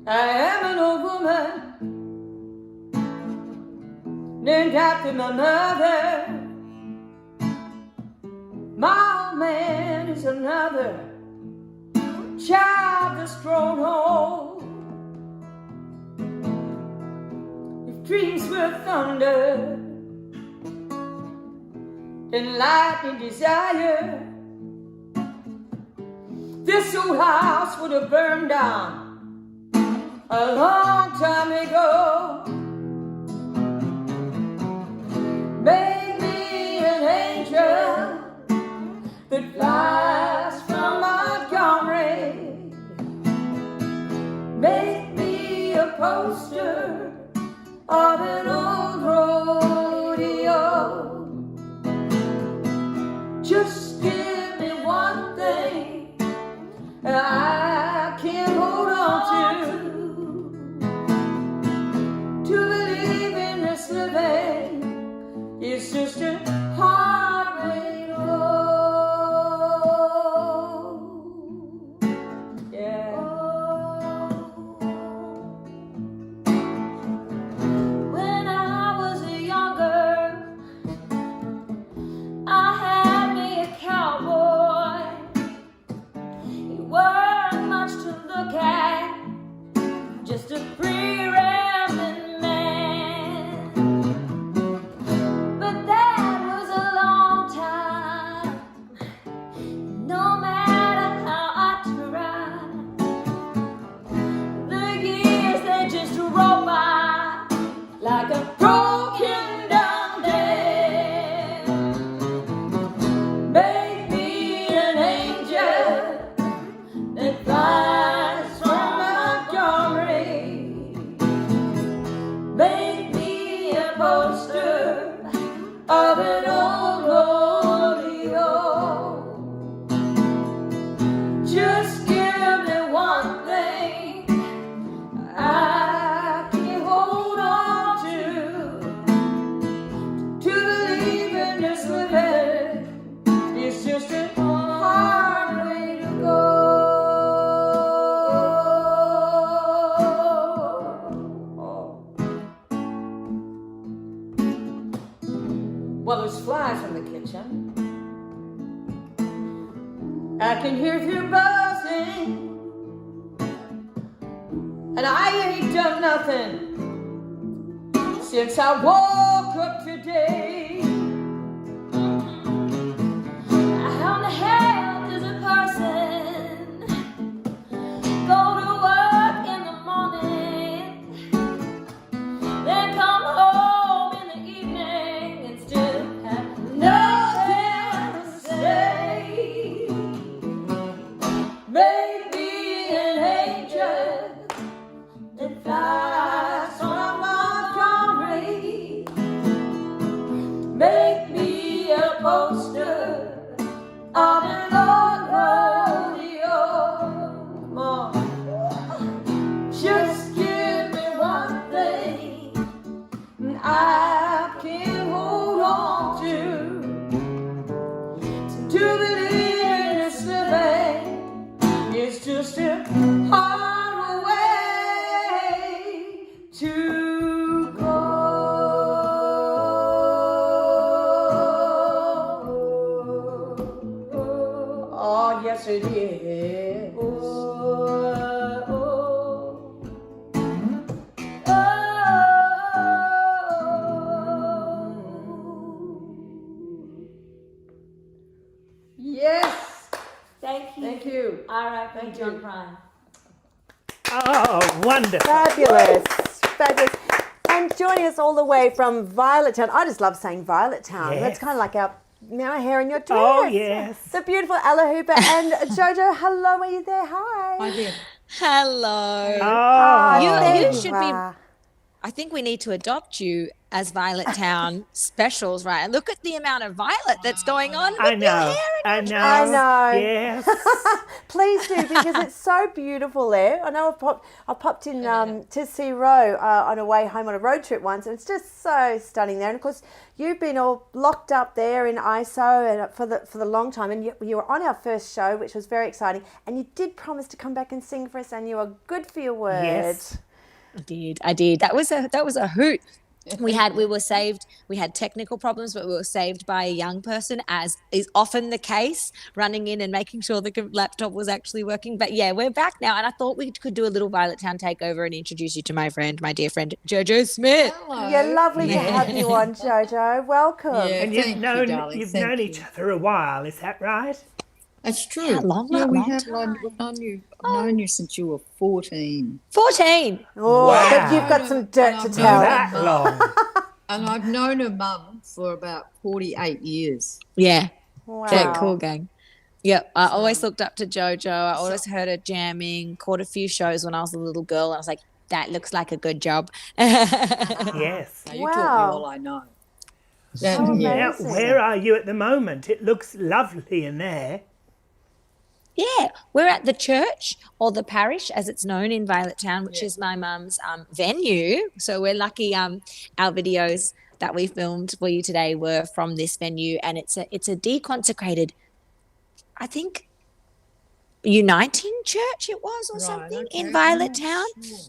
Speaker 12: I am an old woman named after my mother. My old man is another child of the stronghold. If dreams were thunder and lightning desire, this old house would have burned down a long time ago. Make me an angel that flies from Montgomery. Make me a poster of an old rodeo. Just give me one thing I can hold on to. To believe in this living is just a heartbreak road. Yeah.
Speaker 5: When I was a young girl, I had me a cowboy. He worked
Speaker 12: I can hear you buzzing, and I ain't done nothing since I woke up today.
Speaker 5: How in the hell does a person go to work in the morning, then come home in the evening and still have
Speaker 12: Nothing to say. Maybe an angel that flies on a Arcuri. Make me a poster on an old rodeo. Come on. Just give me one thing I can hold on to believe in this living is just a hard way to go. Oh, yes it is. Yes.
Speaker 5: Thank you.
Speaker 12: Thank you.
Speaker 5: R.I.P. John Prine.
Speaker 2: Oh, wonderful.
Speaker 1: Fabulous. Fabulous. And joining us all the way from Violet Town. I just love saying Violet Town.
Speaker 2: Yes.
Speaker 1: That's kind of like our hair in your dress.
Speaker 2: Oh, yes.
Speaker 1: The beautiful Ella Hooper and JoJo. Hello, are you there? Hi.
Speaker 13: Hi there.
Speaker 14: Hello.
Speaker 2: Oh.
Speaker 14: You should be. I think we need to adopt you as Violet Town specials, right? Look at the amount of violet that's going on with
Speaker 2: I
Speaker 14: your
Speaker 2: know.
Speaker 14: hair.
Speaker 2: I know.
Speaker 1: I know.
Speaker 2: Yes.
Speaker 1: Please do, because it's so beautiful there. I know I popped in to see Ro on a way home on a road trip once, and it's just so stunning there. And of course, you've been all locked up there in ISO and for the long time, and you were on our first show, which was very exciting. And you did promise to come back and sing for us, and you were good for your word.
Speaker 2: Yes.
Speaker 14: I did. That was a hoot. We were saved. We had technical problems, but we were saved by a young person, as is often the case, running in and making sure the laptop was actually working. But yeah, we're back now, and I thought we could do a little Violet Town takeover and introduce you to my dear friend, JoJo Smith.
Speaker 13: Hello.
Speaker 1: Yeah, lovely to have you on, JoJo. Welcome.
Speaker 13: Yeah,
Speaker 2: And you've known each other a while, is that right?
Speaker 13: That's true.
Speaker 14: How long?
Speaker 13: Yeah,
Speaker 14: That
Speaker 13: we
Speaker 14: long
Speaker 13: have.
Speaker 14: time?
Speaker 13: We've known you. I've known you since you were 14.
Speaker 14: 14.
Speaker 1: Oh,
Speaker 2: Wow.
Speaker 1: but you've got some dirt to
Speaker 13: And
Speaker 1: tell.
Speaker 2: That long.
Speaker 13: And I've known her mum for about 48 years.
Speaker 14: Yeah.
Speaker 1: Wow.
Speaker 14: Yeah, cool gang. Yeah, I always looked up to JoJo. I always heard her jamming, caught a few shows when I was a little girl, and I was like, that looks like a good job.
Speaker 2: Yes.
Speaker 13: Now, you taught me all I know.
Speaker 1: Oh,
Speaker 2: Now,
Speaker 1: amazing.
Speaker 2: where are you at the moment? It looks lovely in there.
Speaker 14: Yeah, we're at the church, or the parish as it's known in Violet Town, which is my mum's venue. So we're lucky our videos that we filmed for you today were from this venue, and it's a deconsecrated, I think, Uniting Church it was, or something, in Violet Town.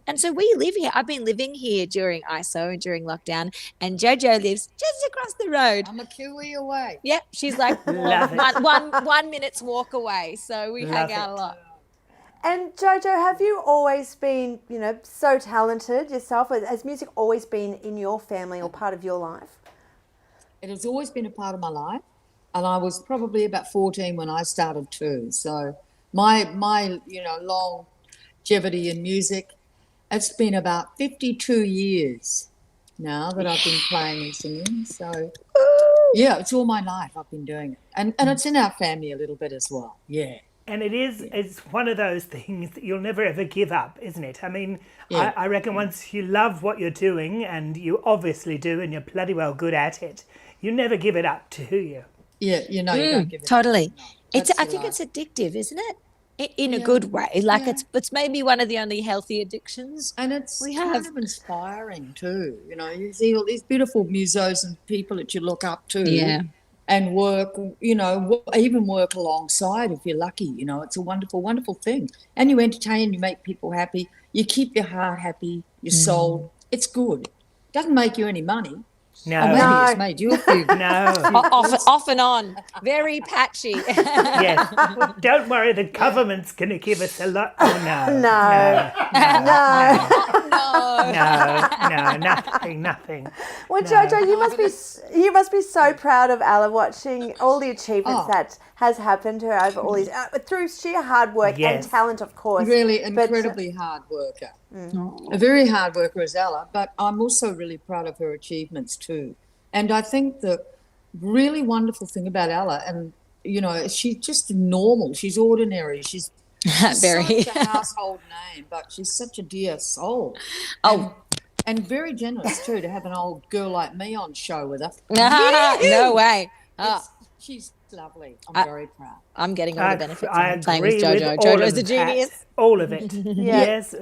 Speaker 14: And so we live here. I've been living here during ISO and during lockdown, and JoJo lives just across the road.
Speaker 13: I'm a Kiwi away.
Speaker 14: Yep, she's like
Speaker 2: Love it.
Speaker 14: one minute's walk away, so we
Speaker 2: Love
Speaker 14: hang out
Speaker 2: it.
Speaker 14: a lot.
Speaker 1: And JoJo, have you always been, so talented yourself? Has music always been in your family or part of your life?
Speaker 13: It has always been a part of my life, and I was probably about 14 when I started too. So my longevity in music, it's been about 52 years now that I've been playing and singing. So yeah, it's all my life I've been doing it, and it's in our family a little bit as well. Yeah.
Speaker 2: And it's one of those things that you'll never ever give up, isn't it? I mean,
Speaker 13: Yeah.
Speaker 2: I reckon once you love what you're doing, and you obviously do, and you're bloody well good at it, you never give it up, do you?
Speaker 13: Yeah, you don't give it
Speaker 14: Totally.
Speaker 13: That's
Speaker 14: I
Speaker 13: the
Speaker 14: think
Speaker 13: life.
Speaker 14: it's addictive, isn't it? In a good way. Like it's maybe one of the only healthy addictions.
Speaker 13: And it's
Speaker 14: We
Speaker 13: kind
Speaker 14: have.
Speaker 13: of inspiring too. You see all these beautiful musos and people that you look up to.
Speaker 14: Yeah.
Speaker 13: And work, even work alongside if you're lucky. It's a wonderful, wonderful thing. And you entertain, you make people happy, you keep your heart happy, your soul. It's good. Doesn't make you any money,
Speaker 2: No.
Speaker 13: Oh, maybe it's made you feel good.
Speaker 2: No.
Speaker 14: Off and on. Very patchy.
Speaker 2: Yes. Well, don't worry, the government's going to give us a lot. Oh, no.
Speaker 1: No.
Speaker 2: No, nothing.
Speaker 1: Well, Jojo, you must be so proud of Ella watching all the achievements that has happened to her over all these through sheer hard work and talent, of course.
Speaker 13: Really incredibly hard worker. A very hard worker is Ella, but I'm also really proud of her achievements too. And I think the really wonderful thing about Ella, and you know, she's just normal. She's ordinary. She's
Speaker 14: very
Speaker 13: such a household name, but she's such a dear soul. And very generous too to have an old girl like me on show with her.
Speaker 14: No way.
Speaker 13: She's lovely. I'm very proud.
Speaker 14: I'm getting all the benefits
Speaker 2: I
Speaker 14: of playing with
Speaker 2: agree
Speaker 14: JoJo.
Speaker 2: with all
Speaker 14: JoJo's
Speaker 2: of
Speaker 14: a genius.
Speaker 2: All of it. Yes.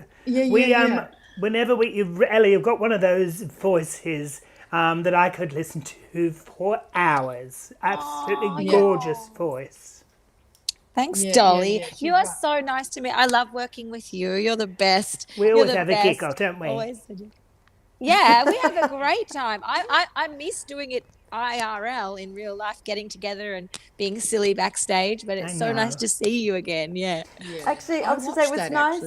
Speaker 2: Whenever Ellie, you've got one of those voices that I could listen to for hours. Absolutely gorgeous voice.
Speaker 14: Thanks, Dolly. You are so nice to me. I love working with you. You're the best.
Speaker 2: We always have a giggle, don't we?
Speaker 14: Always. Yeah, we have a great time. I miss doing it IRL in real life, getting together and being silly backstage, but it's so nice to see you again.
Speaker 1: Actually, I was going to say it was nice.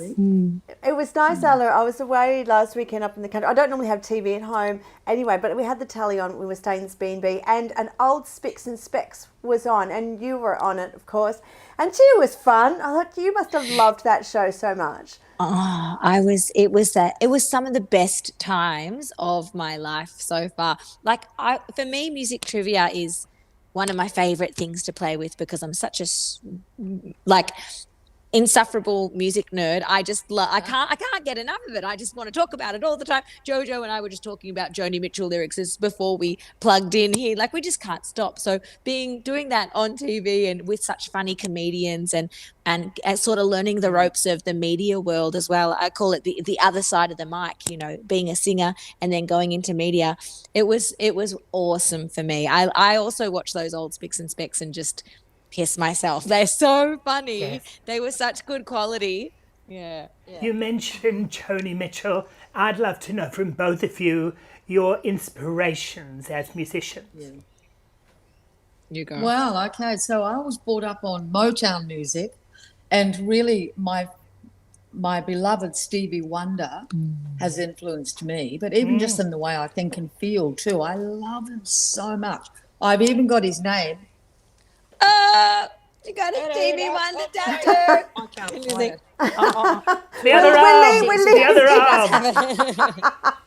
Speaker 1: It was nice, Ella. I was away last weekend up in the country. I don't normally have TV at home anyway, but we had the telly on. We were staying in this B&B, and an old Spicks and Specs was on, and you were on it, of course. And it was fun. I thought you must have loved that show so much.
Speaker 14: Oh, it was some of the best times of my life so far. Like for me, music trivia is one of my favorite things to play with because I'm such a insufferable music nerd. I can't get enough of it. I just want to talk about it all the time. JoJo and I were just talking about Joni Mitchell lyrics before we plugged in here. Like, we just can't stop. So doing that on TV and with such funny comedians and sort of learning the ropes of the media world as well. I call it the other side of the mic, you know, being a singer and then going into media. It was awesome for me. I also watch those old Spicks and Specs and just piss myself. They're so funny.
Speaker 2: Yes.
Speaker 14: They were such good quality. Yeah.
Speaker 2: You mentioned Joni Mitchell. I'd love to know from both of you your inspirations as musicians.
Speaker 13: Yeah.
Speaker 14: You go.
Speaker 13: Well, okay. So I was brought up on Motown music, and really my beloved Stevie Wonder has influenced me, but even just in the way I think and feel too. I love him so much. I've even got his name.
Speaker 14: You got a Stevie Wonder tattoo.
Speaker 13: I can't find it.
Speaker 2: The other arm.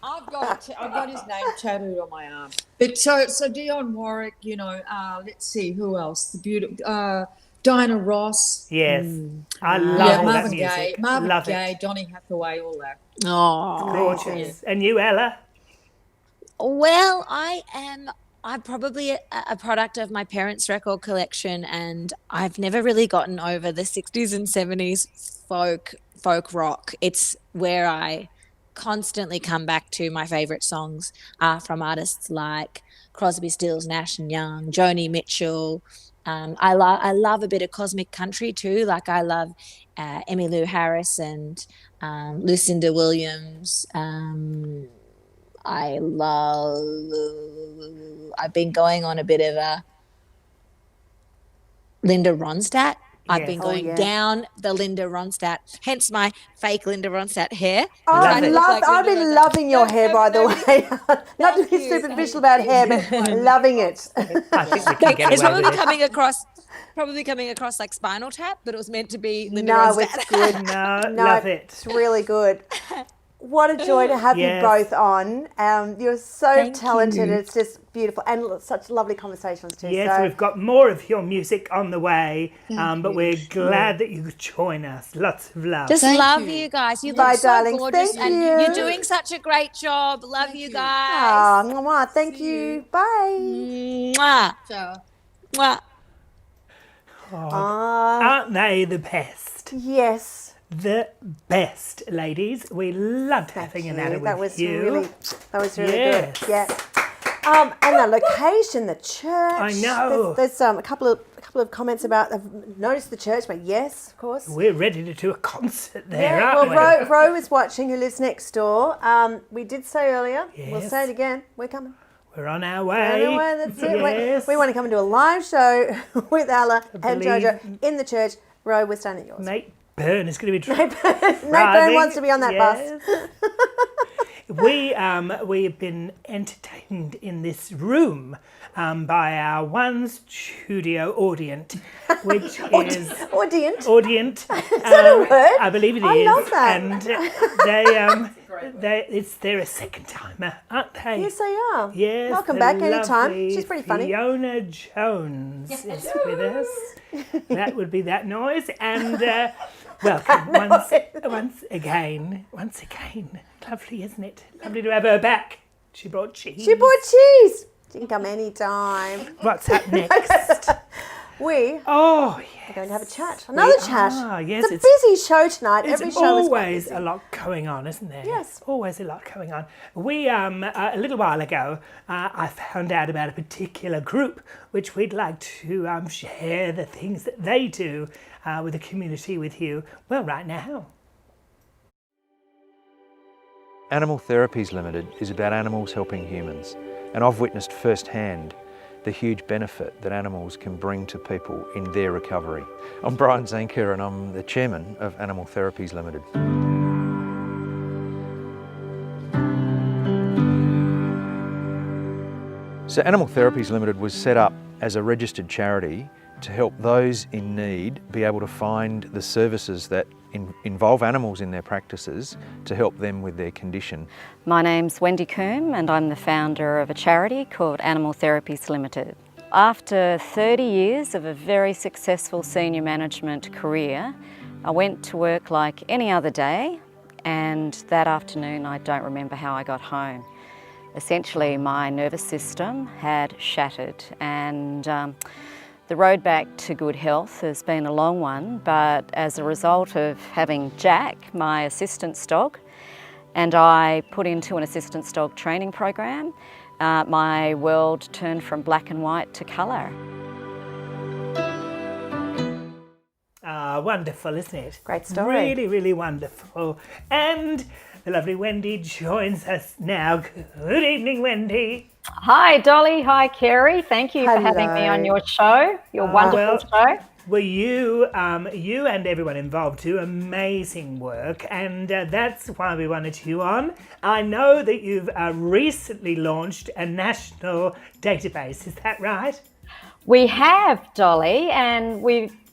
Speaker 13: I've got his name tattooed on my arm. But so Dionne Warwick, you know, let's see who else. The beautiful Diana Ross.
Speaker 2: Yes, I love all that music.
Speaker 13: Marvin Gaye, Donny Hathaway, all that.
Speaker 14: Oh,
Speaker 2: gorgeous. And you, Ella?
Speaker 14: Well, I'm probably a product of my parents' record collection, and I've never really gotten over the 60s and 70s folk rock. It's where I constantly come back to. My favorite songs are from artists like Crosby, Stills, Nash and Young, Joni Mitchell. I love a bit of cosmic country too. Like I love Emmylou Harris and Lucinda Williams. I've been going on a bit of a Linda Ronstadt. I've been going down the Linda Ronstadt, hence my fake Linda Ronstadt hair.
Speaker 1: I've been loving your hair, by the way. Not to be superficial about hair, but loving it.
Speaker 2: I think we can get
Speaker 14: It's
Speaker 2: away with
Speaker 14: probably coming across like Spinal Tap, but it was meant to be Linda
Speaker 1: No,
Speaker 14: Ronstadt.
Speaker 1: it's good.
Speaker 2: No, love it.
Speaker 1: It's really good. What a joy to have you both on. You're so talented. It's just beautiful and such lovely conversations too.
Speaker 2: Yes, we've got more of your music on the way, but we're glad that you could join us. Lots of love.
Speaker 14: Just love you guys. You look so
Speaker 1: darlings.
Speaker 14: gorgeous,
Speaker 1: Thank
Speaker 14: and
Speaker 1: you.
Speaker 14: you're doing such a great job. Love you guys.
Speaker 1: Mwah. Thank you. Bye.
Speaker 14: Mwah.
Speaker 13: Ciao.
Speaker 14: Mwah.
Speaker 2: Aren't they the best?
Speaker 1: Yes.
Speaker 2: The best, ladies. We loved having an hour with you.
Speaker 1: That was really good. Yeah. And the location, the church.
Speaker 2: I know.
Speaker 1: There's a couple of comments about. I've noticed the church, but yes, of course.
Speaker 2: We're ready to do a concert there, aren't we?
Speaker 1: Well, Ro is watching, who lives next door. We did say earlier.
Speaker 2: Yes.
Speaker 1: We'll say it again. We're coming.
Speaker 2: We're on our way.
Speaker 1: Anyway, that's it.
Speaker 2: Yes.
Speaker 1: We want to come and do a live show with Ella and
Speaker 2: believe-
Speaker 1: JoJo in the church. Ro, we're staying at yours.
Speaker 2: Nate Byrne is going to be
Speaker 1: Nate Byrne wants to be on that bus.
Speaker 2: We have been entertained in this room by our one studio audience, which is
Speaker 1: Audient.
Speaker 2: Is
Speaker 1: that a word?
Speaker 2: I believe it is.
Speaker 1: I love that.
Speaker 2: And they're a second timer, aren't they?
Speaker 1: Yes, they are.
Speaker 2: Yes.
Speaker 1: Welcome
Speaker 2: the
Speaker 1: back anytime.
Speaker 2: lovely
Speaker 1: She's pretty funny.
Speaker 2: Fiona Jones is with us. That would be that noise. And welcome once again. Lovely, isn't it? Lovely to have her back. She brought cheese.
Speaker 1: She can come anytime.
Speaker 2: What's up next?
Speaker 1: We
Speaker 2: are
Speaker 1: going to have a chat. Another chat.
Speaker 2: Yes,
Speaker 1: it's a busy show tonight.
Speaker 2: It's
Speaker 1: Every show is quite
Speaker 2: always
Speaker 1: busy.
Speaker 2: a lot going on, isn't there?
Speaker 1: Yes.
Speaker 2: Always a lot going on. We, a little while ago, I found out about a particular group which we'd like to share the things that they do with the community with you, well, right now.
Speaker 15: Animal Therapies Ltd is about animals helping humans, and I've witnessed firsthand the huge benefit that animals can bring to people in their recovery. I'm Brian Zanker and I'm the chairman of Animal Therapies Ltd. So Animal Therapies Ltd was set up as a registered charity to help those in need be able to find the services that involve animals in their practices to help them with their condition.
Speaker 16: My name's Wendy Coombe and I'm the founder of a charity called Animal Therapies Ltd. After 30 years of a very successful senior management career, I went to work like any other day, and that afternoon I don't remember how I got home. Essentially my nervous system had shattered, and the road back to good health has been a long one, but as a result of having Jack, my assistance dog, and I put into an assistance dog training program, my world turned from black and white to colour.
Speaker 2: Wonderful, isn't it?
Speaker 1: Great story.
Speaker 2: Really, really wonderful. And the lovely Wendy joins us now. Good evening, Wendy.
Speaker 16: Hi Dolly, hi Kerrie. Thank you for having me on your show, your wonderful show.
Speaker 2: Well, you and everyone involved do amazing work, and that's why we wanted you on. I know that you've recently launched a national database, is that right?
Speaker 16: We have, Dolly, and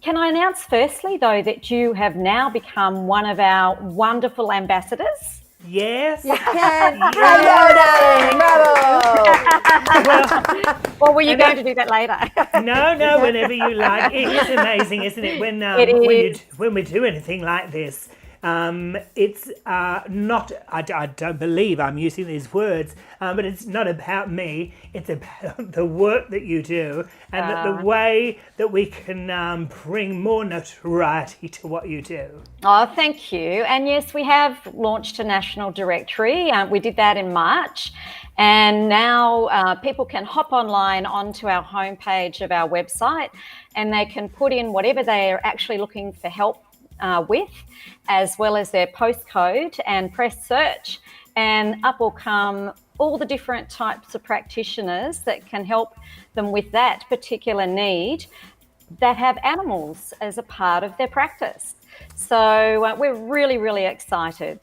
Speaker 16: can I announce firstly though that you have now become one of our wonderful ambassadors?
Speaker 2: Yes.
Speaker 1: You can. Bravo, darling. Bravo.
Speaker 16: Or were you going to do that later?
Speaker 2: No, whenever you like. It is amazing, isn't it? When we do anything like this, it's not, I don't believe I'm using these words, but it's not about me. It's about the work that you do and the way that we can bring more notoriety to what you do.
Speaker 16: Oh, thank you. And yes, we have launched a national directory. We did that in March. And now people can hop online onto our homepage of our website and they can put in whatever they are actually looking for help with, as well as their postcode, and press search, and up will come all the different types of practitioners that can help them with that particular need that have animals as a part of their practice. So we're really, really excited.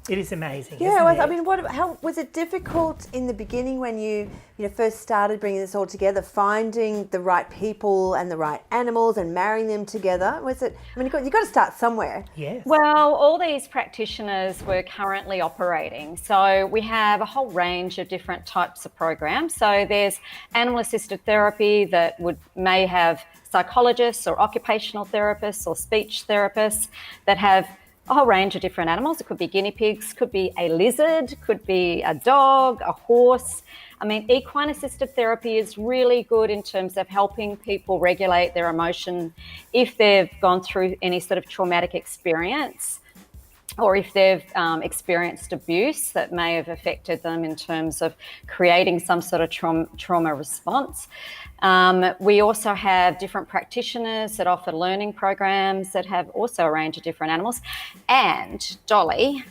Speaker 2: It is amazing.
Speaker 1: Yeah,
Speaker 2: isn't it?
Speaker 1: I mean, how was it difficult in the beginning when you first started bringing this all together, finding the right people and the right animals and marrying them together? Was it? I mean, you got to start somewhere.
Speaker 2: Yes.
Speaker 16: Well, all these practitioners were currently operating, so we have a whole range of different types of programs. So there's animal-assisted therapy that may have psychologists or occupational therapists or speech therapists that have a whole range of different animals. It could be guinea pigs, could be a lizard, could be a dog, a horse. I mean, equine assisted therapy is really good in terms of helping people regulate their emotion if they've gone through any sort of traumatic experience, or if they've experienced abuse that may have affected them in terms of creating some sort of trauma response. We also have different practitioners that offer learning programs that have also a range of different animals. And Dolly,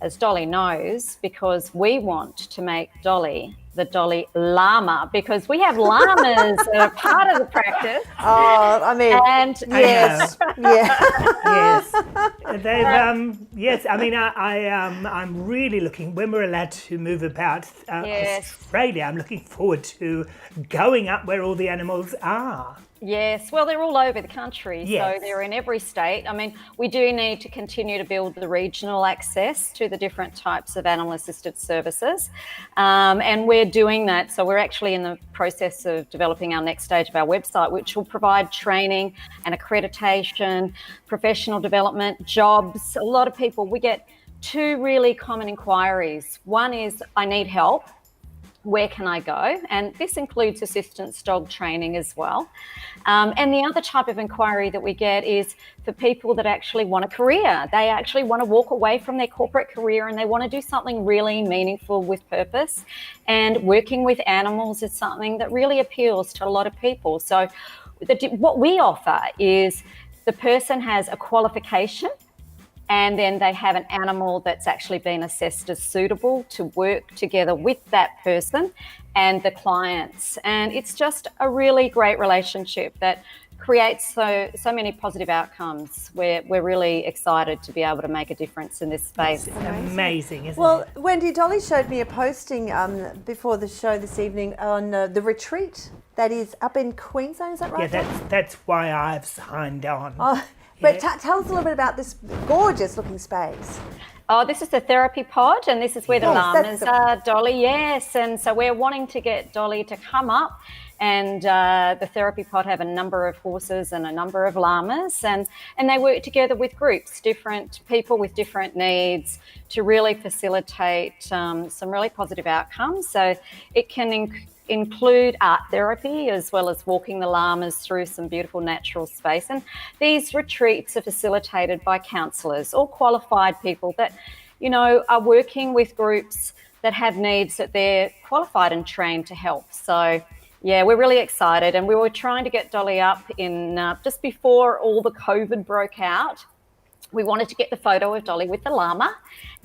Speaker 16: as Dolly knows, because we want to make Dolly the Dolly Llama, because we have llamas that are part of the practice.
Speaker 1: Oh, I mean,
Speaker 16: and
Speaker 1: yes,
Speaker 2: yes, they've yes. I mean, I'm really looking when we're allowed to move about Australia. I'm looking forward to going up where all the animals are.
Speaker 16: Yes, well, they're all over the country,
Speaker 2: Yes.
Speaker 16: so they're in every state. I mean, we do need to continue to build the regional access to the different types of animal-assisted services, and we're doing that. So we're actually in the process of developing our next stage of our website, which will provide training and accreditation, professional development, jobs. A lot of people, we get two really common inquiries. One is, I need help. Where can I go? And this includes assistance dog training as well. And the other type of inquiry that we get is for people that actually want a career. They actually want to walk away from their corporate career and they want to do something really meaningful with purpose. And working with animals is something that really appeals to a lot of people. So what we offer is the person has a qualification, and then they have an animal that's actually been assessed as suitable to work together with that person and the clients. And it's just a really great relationship that creates so many positive outcomes. We're really excited to be able to make a difference in this space.
Speaker 2: It's amazing, isn't
Speaker 1: Well,
Speaker 2: it?
Speaker 1: Wendy, Dolly showed me a posting before the show this evening on the retreat that is up in Queensland. Is that right?
Speaker 2: Yeah, that's why I've signed on.
Speaker 1: Oh, but tell us a little bit about this gorgeous looking space.
Speaker 16: Oh, this is the therapy pod, and this is where the
Speaker 1: Yes,
Speaker 16: llamas
Speaker 1: that's
Speaker 16: are, Dolly, yes. And so we're wanting to get Dolly to come up, and the therapy pod have a number of horses and a number of llamas, and they work together with groups, different people with different needs, to really facilitate some really positive outcomes. So it can include art therapy as well as walking the llamas through some beautiful natural space. And these retreats are facilitated by counsellors or qualified people that, you know, are working with groups that have needs that they're qualified and trained to help. So, yeah, we're really excited. And we were trying to get Dolly up in just before all the COVID broke out. We wanted to get the photo of Dolly with the llama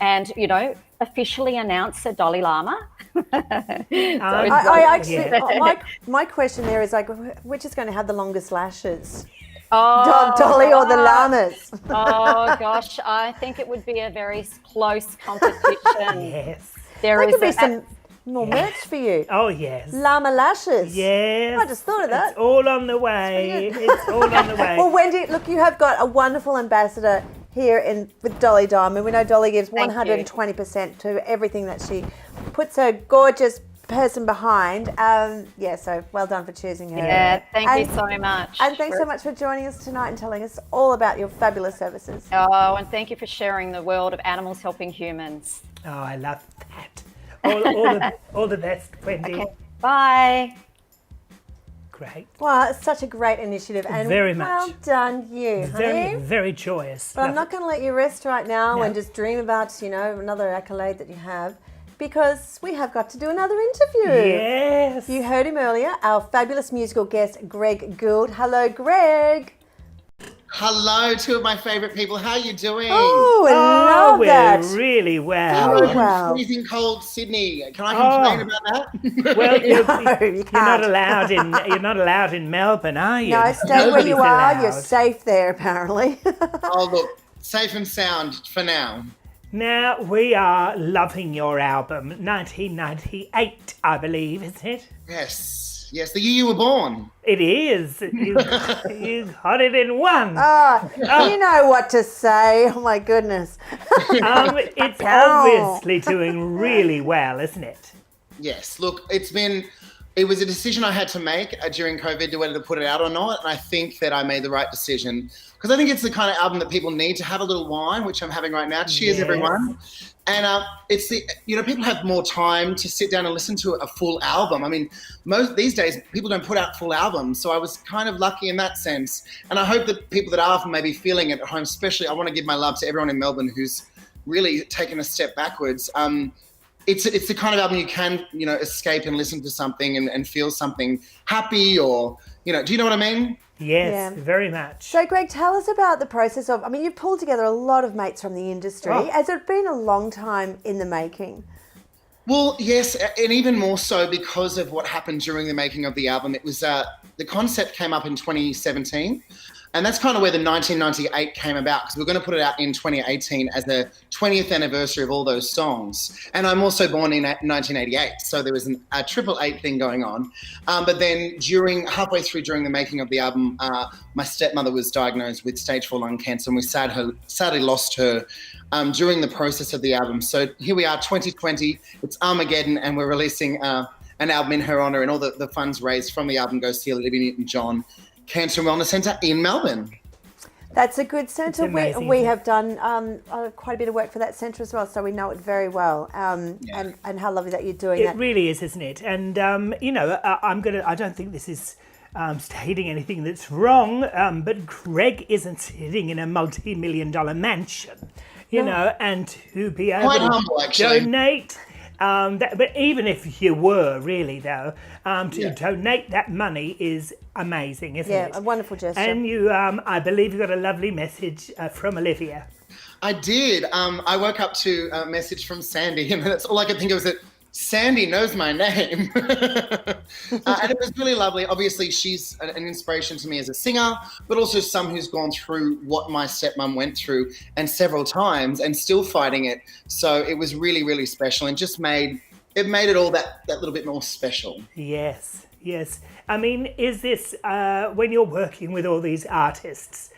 Speaker 16: and, you know, officially announce a Dolly Llama.
Speaker 1: I actually, my question there is like, which is going to have the longest lashes? Dolly or the llamas?
Speaker 16: Oh, gosh, I think it would be a very close competition.
Speaker 2: Yes.
Speaker 1: There could be some more merch for you.
Speaker 2: Oh, yes.
Speaker 1: Llama lashes.
Speaker 2: Yes.
Speaker 1: I just thought of that.
Speaker 2: It's all on the way. It's all on the way.
Speaker 1: Well, Wendy, look, you have got a wonderful ambassador here with Dolly Diamond. We know Dolly gives 120% to everything that she puts her gorgeous person behind. So well done for choosing her.
Speaker 16: Yeah, thank you so much.
Speaker 1: And thanks so much for joining us tonight and telling us all about your fabulous services.
Speaker 16: Oh, and thank you for sharing the world of animals helping humans.
Speaker 2: Oh, I love that. All the best, Wendy.
Speaker 16: Okay. Bye.
Speaker 2: Great.
Speaker 1: Well, it's such a great initiative, and
Speaker 2: Very much.
Speaker 1: well done, you,
Speaker 2: Very,
Speaker 1: honey.
Speaker 2: very joyous.
Speaker 1: But I'm not going to let you rest right now and just dream about, you know, another accolade that you have, because we have got to do another interview.
Speaker 2: Yes.
Speaker 1: You heard him earlier, our fabulous musical guest, Greg Gould. Hello, Greg.
Speaker 3: Hello, two of my favourite people. How are you doing?
Speaker 1: Oh, I love
Speaker 2: we're
Speaker 1: that.
Speaker 2: really well.
Speaker 1: Very well.
Speaker 3: Freezing cold Sydney. Can I complain about that?
Speaker 2: Well,
Speaker 1: you
Speaker 2: you're not allowed in. You're not allowed in Melbourne, are you?
Speaker 1: No, stay where
Speaker 2: Nobody's
Speaker 1: you are.
Speaker 2: allowed.
Speaker 1: You're safe there, apparently.
Speaker 3: Oh, look, safe and sound for now.
Speaker 2: Now, we are loving your album, 1998, I believe, is it?
Speaker 3: Yes, the year you were born.
Speaker 2: It is. You got it in one.
Speaker 1: You know what to say. Oh, my goodness.
Speaker 2: It's obviously doing really well, isn't it?
Speaker 3: Yes, look, it was a decision I had to make during COVID to whether to put it out or not, and I think that I made the right decision, because I think it's the kind of album that people need to have a little wine, which I'm having right now. Cheers, everyone. And it's people have more time to sit down and listen to a full album. I mean, these days people don't put out full albums, so I was kind of lucky in that sense. And I hope that people that are maybe feeling it at home, especially, I want to give my love to everyone in Melbourne who's really taken a step backwards. It's the kind of album you can, escape and listen to something and feel something happy, or, do you know what I mean?
Speaker 2: Yes, very much.
Speaker 1: So, Greg, tell us about the process of, I mean, you've pulled together a lot of mates from the industry.
Speaker 6: Oh.
Speaker 1: Has it been a long time in the making?
Speaker 3: Well, yes, and even more so because of what happened during the making of the album. It was the concept came up in 2017, and that's kind of where the 1998 came about, because we're going to put it out in 2018 as the 20th anniversary of all those songs. And I'm also born in 1988, so there was a triple eight thing going on. But then halfway through during the making of the album, my stepmother was diagnosed with stage 4 lung cancer, and we sadly lost her during the process of the album. So here we are, 2020, it's Armageddon, and we're releasing an album in her honour, and all the funds raised from the album goes to the Olivia Newton-John Cancer and Wellness Centre in Melbourne.
Speaker 1: That's a good centre.
Speaker 2: amazing.
Speaker 1: We have done quite a bit of work for that centre as well, so we know it very well. And how lovely that you're doing that.
Speaker 2: It really is, isn't it? And I don't think this is stating anything that's wrong, but Greg isn't sitting in a multi-million-dollar mansion, you know, and to be able
Speaker 3: Quite
Speaker 2: to
Speaker 3: humble, actually.
Speaker 2: donate. But even if you were really, though, to donate that money is amazing, isn't it?
Speaker 1: Yeah, a wonderful gesture.
Speaker 2: And you, I believe you got a lovely message from Olivia.
Speaker 3: I did. I woke up to a message from Sandy, and that's all I could think of was that Sandy knows my name. And it was really lovely. Obviously, she's an inspiration to me as a singer, but also someone who's gone through what my stepmom went through, and several times, and still fighting it. So it was really, really special, and just made it all that little bit more special.
Speaker 2: Yes, yes. I mean, is this, when you're working with all these artists,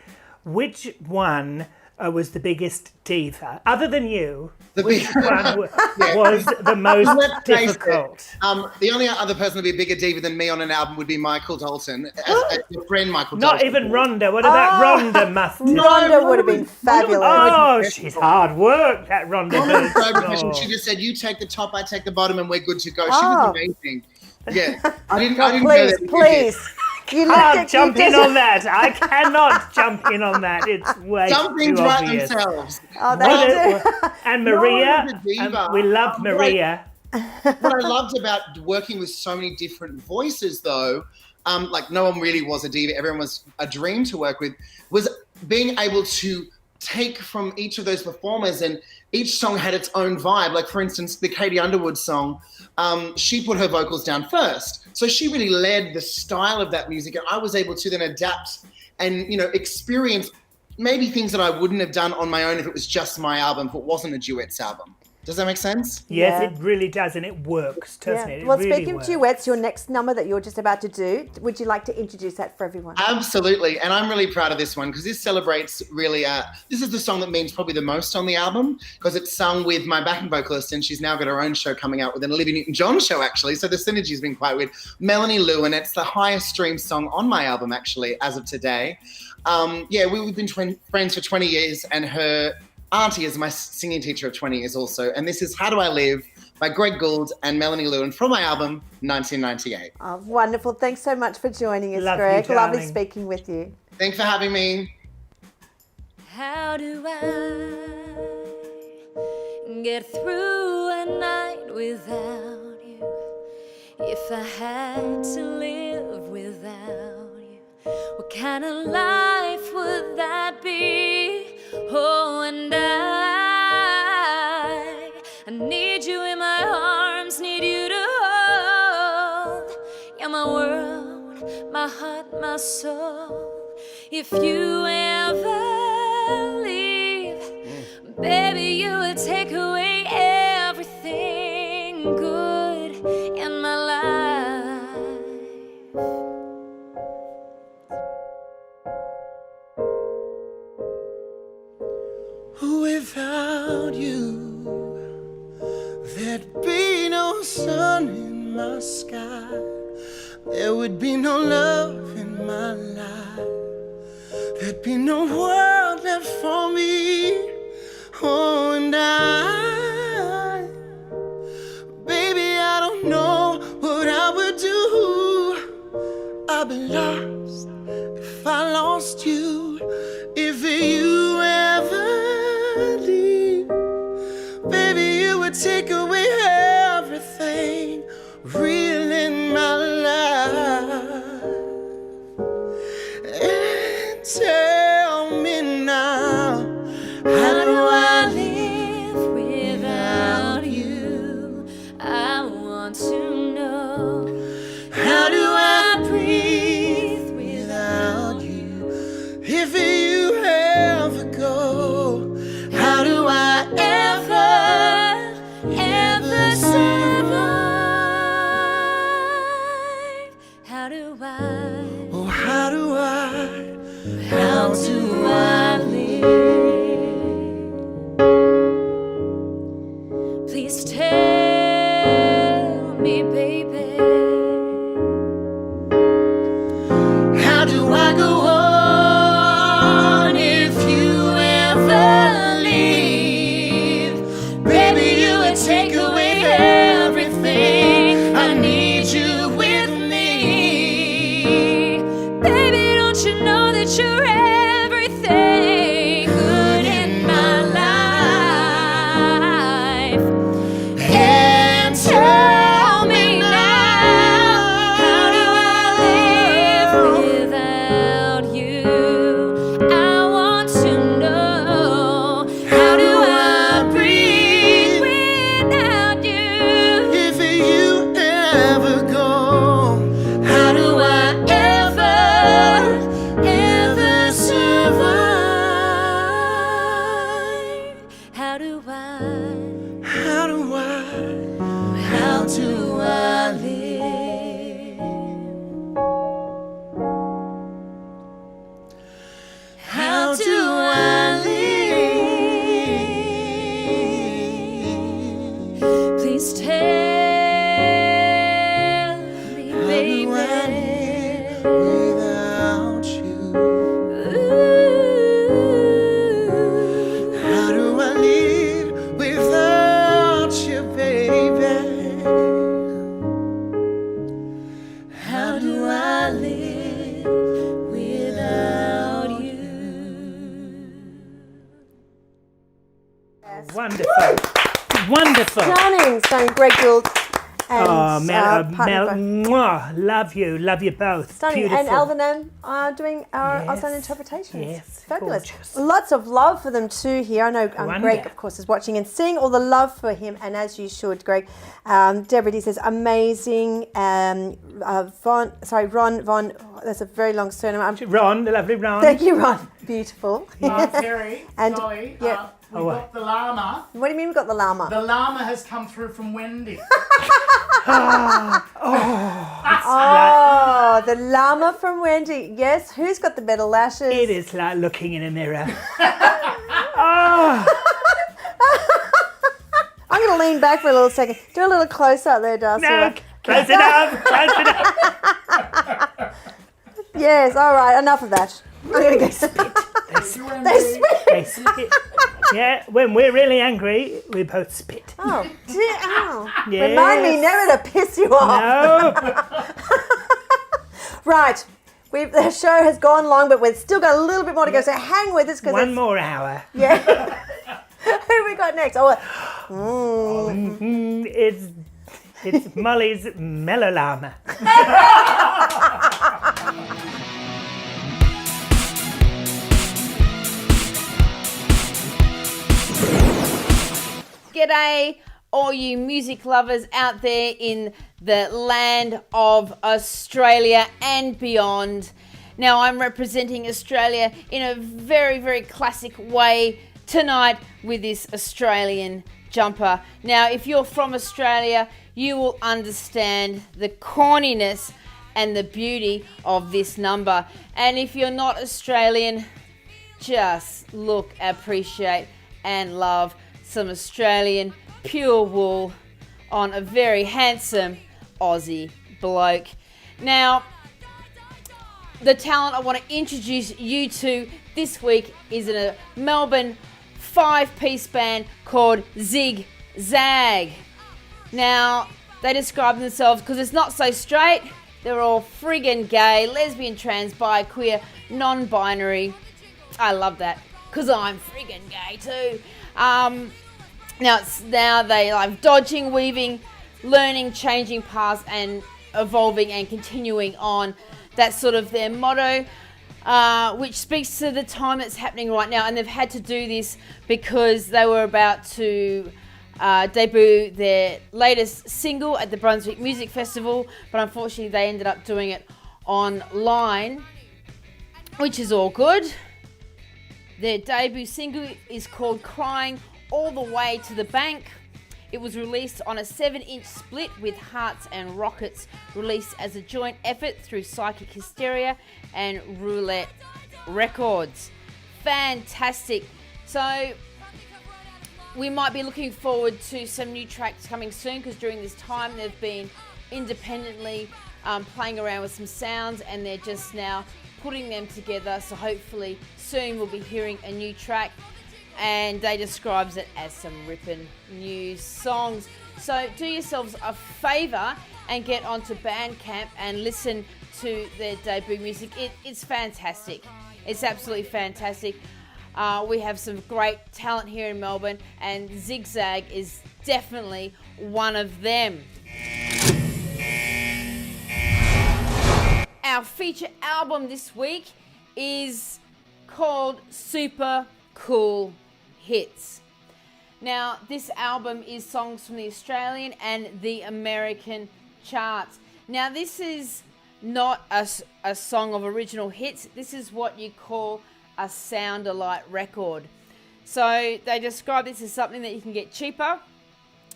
Speaker 2: which one was the biggest diva? Other than you, which one was the most difficult?
Speaker 3: The only other person to be a bigger diva than me on an album would be Michael Dalton, as your friend Michael Dalton.
Speaker 2: Not even Rhonda. What about Rhonda Mustard?
Speaker 1: Rhonda would have been fabulous.
Speaker 2: Oh, she's hard work, that Rhonda.
Speaker 3: Oh. She just said, "You take the top, I take the bottom, and we're good to go." She was amazing. Yeah, I didn't know that.
Speaker 1: Please.
Speaker 2: You can't jump in on that. I cannot jump in on that. It's way
Speaker 3: Some things
Speaker 2: too
Speaker 3: write
Speaker 2: obvious.
Speaker 3: themselves.
Speaker 2: And Maria,
Speaker 3: No, diva.
Speaker 2: we love Maria.
Speaker 3: What I loved about working with so many different voices, though, like no one really was a diva, everyone was a dream to work with, was being able to take from each of those performers, and each song had its own vibe. Like, for instance, the Katie Underwood song, she put her vocals down first. So she really led the style of that music, and I was able to then adapt and, experience maybe things that I wouldn't have done on my own if it was just my album, if it wasn't a duets album. Does that make sense?
Speaker 2: Yes, it really does, and it works, doesn't it? It
Speaker 1: Well,
Speaker 2: really
Speaker 1: speaking
Speaker 2: works.
Speaker 1: of duets, your next number that you're just about to do, would you like to introduce that for everyone?
Speaker 3: Absolutely, and I'm really proud of this one because this celebrates really, this is the song that means probably the most on the album because it's sung with my backing vocalist, and she's now got her own show coming out with an Olivia Newton-John show, actually, so the synergy's been quite weird. Melanie Lou, and it's the highest streamed song on my album, actually, as of today. We've been friends for 20 years, and her auntie is my singing teacher of 20 years also. And this is How Do I Live by Greg Gould and Melanie Lewin from my album, 1998.
Speaker 1: Oh, wonderful. Thanks so much for joining us,
Speaker 3: Love you,
Speaker 1: Greg. Lovely
Speaker 3: darling.
Speaker 1: speaking with you.
Speaker 3: Thanks for having me.
Speaker 5: How do I get through a night without you? If I had to live without you, what kind of life would that be? Oh, and I need you in my arms, need you to hold. You're my world, my heart, my soul. If you ever leave, baby, you would take away everything good in my life.
Speaker 3: Without you, there'd be no sun in my sky. There would be no love in my life. There'd be no world left for me. Oh, and baby, I don't know what I would do. I'd be lost if I lost you. If you ever leave, baby, you would take away everything real in my life.
Speaker 2: Wonderful. Wonderful.
Speaker 1: Stunning, Greg Gould. And,
Speaker 2: Mel,
Speaker 1: partner
Speaker 2: mwah, love you both.
Speaker 1: Stunning.
Speaker 2: Beautiful.
Speaker 1: And Alvin doing our Auslan interpretations.
Speaker 2: Yes,
Speaker 1: fabulous.
Speaker 2: gorgeous.
Speaker 1: Lots of love for them too here. I know Greg, of course, is watching and seeing all the love for him, and as you should, Greg. Deborah D says amazing. Ron, that's a very long surname.
Speaker 2: Ron, the lovely Ron.
Speaker 1: Thank you, Ron. Beautiful.
Speaker 17: Kerrie,
Speaker 1: and
Speaker 17: Dolly,
Speaker 1: yeah.
Speaker 17: we've got the llama.
Speaker 1: What do you mean we've got the llama?
Speaker 17: The llama has come through from Wendy.
Speaker 1: Oh, the llama from Wendy. Yes, who's got the better lashes?
Speaker 2: It is like looking in a mirror.
Speaker 1: I'm going to lean back for a little second. Do a little close up there, Darcy.
Speaker 2: No, close it up.
Speaker 1: Yes, all right, enough of that. I'm going to go spit.
Speaker 2: They spit. Yeah, when we're really angry, we both spit.
Speaker 1: Oh, dear. Oh.
Speaker 2: Yes.
Speaker 1: Remind me never to piss you off.
Speaker 2: No.
Speaker 1: Right. The show has gone long, but we've still got a little bit more to go, so hang with us.
Speaker 2: One more hour.
Speaker 1: Yeah. Who we got next?
Speaker 2: It's Molly's Melodrama.
Speaker 18: G'day, all you music lovers out there in the land of Australia and beyond. Now, I'm representing Australia in a very, very classic way tonight with this Australian jumper. Now, if you're from Australia, you will understand the corniness and the beauty of this number. And if you're not Australian, just look, appreciate and love some Australian pure wool on a very handsome Aussie bloke. Now, the talent I want to introduce you to this week is a Melbourne 5-piece band called Zig Zag. Now, they describe themselves, because it's not so straight, they're all friggin' gay, lesbian, trans, bi, queer, non-binary. I love that, because I'm friggin' gay too. Now they like dodging, weaving, learning, changing paths and evolving and continuing on. That's sort of their motto, which speaks to the time that's happening right now. And they've had to do this because they were about to debut their latest single at the Brunswick Music Festival, but unfortunately they ended up doing it online, which is all good. Their debut single is called Crying All the Way to the Bank. It was released on a 7-inch split with Hearts and Rockets, released as a joint effort through Psychic Hysteria and Roulette Records. Fantastic. So we might be looking forward to some new tracks coming soon, because during this time they've been independently playing around with some sounds, and they're just now putting them together. So hopefully soon we'll be hearing a new track, and they describes it as some ripping new songs. So do yourselves a favour and get onto Bandcamp and listen to their debut music. It's fantastic. It's absolutely fantastic. We have some great talent here in Melbourne, and Zig Zag is definitely one of them. Our feature album this week is called Super Cool Hits. Now, this album is songs from the Australian and the American charts. Now, this is not a song of original hits. This is what you call a sound-alike record. So they describe this as something that you can get cheaper.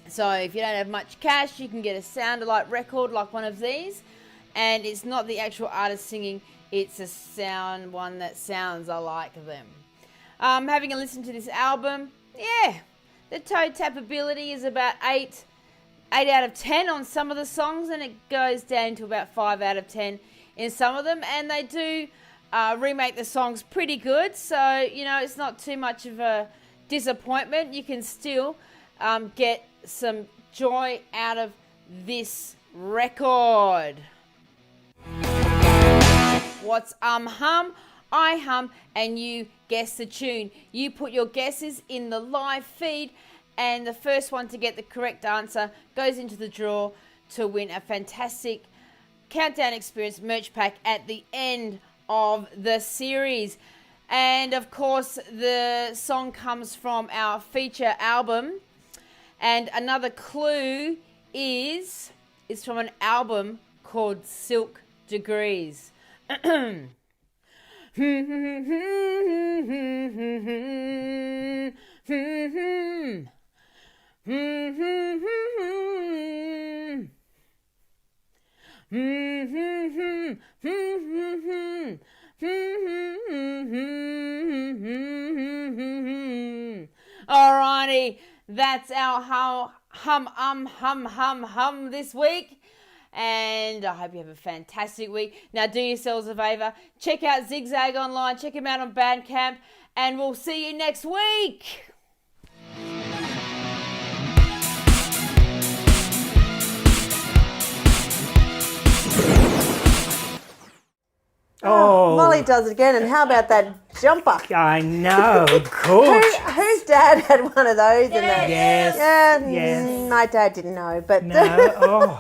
Speaker 18: So if you don't have much cash, you can get a sound-alike record like one of these. And it's not the actual artist singing, it's one that sounds alike them. Having a listen to this album, yeah, the toe tap ability is about 8 out of 10 on some of the songs, and it goes down to about 5 out of 10 in some of them. And they do remake the songs pretty good, so you know it's not too much of a disappointment. You can still get some joy out of this record. What's hum? I hum and you Guess the Tune. You put your guesses in the live feed, and the first one to get the correct answer goes into the draw to win a fantastic Countdown Experience merch pack at the end of the series. And of course, the song comes from our feature album. And another clue is from an album called Silk Degrees. Alrighty, that's our hum this week. And I hope you have a fantastic week. Now do yourselves a favour. Check out Zigzag online. Check him out on Bandcamp. And we'll see you next week.
Speaker 1: Oh, Molly does it again. And how about that jumper?
Speaker 2: I know, gorgeous.
Speaker 1: Whose dad had one of those?
Speaker 2: Yes.
Speaker 1: Yeah, my dad didn't know, but
Speaker 2: No,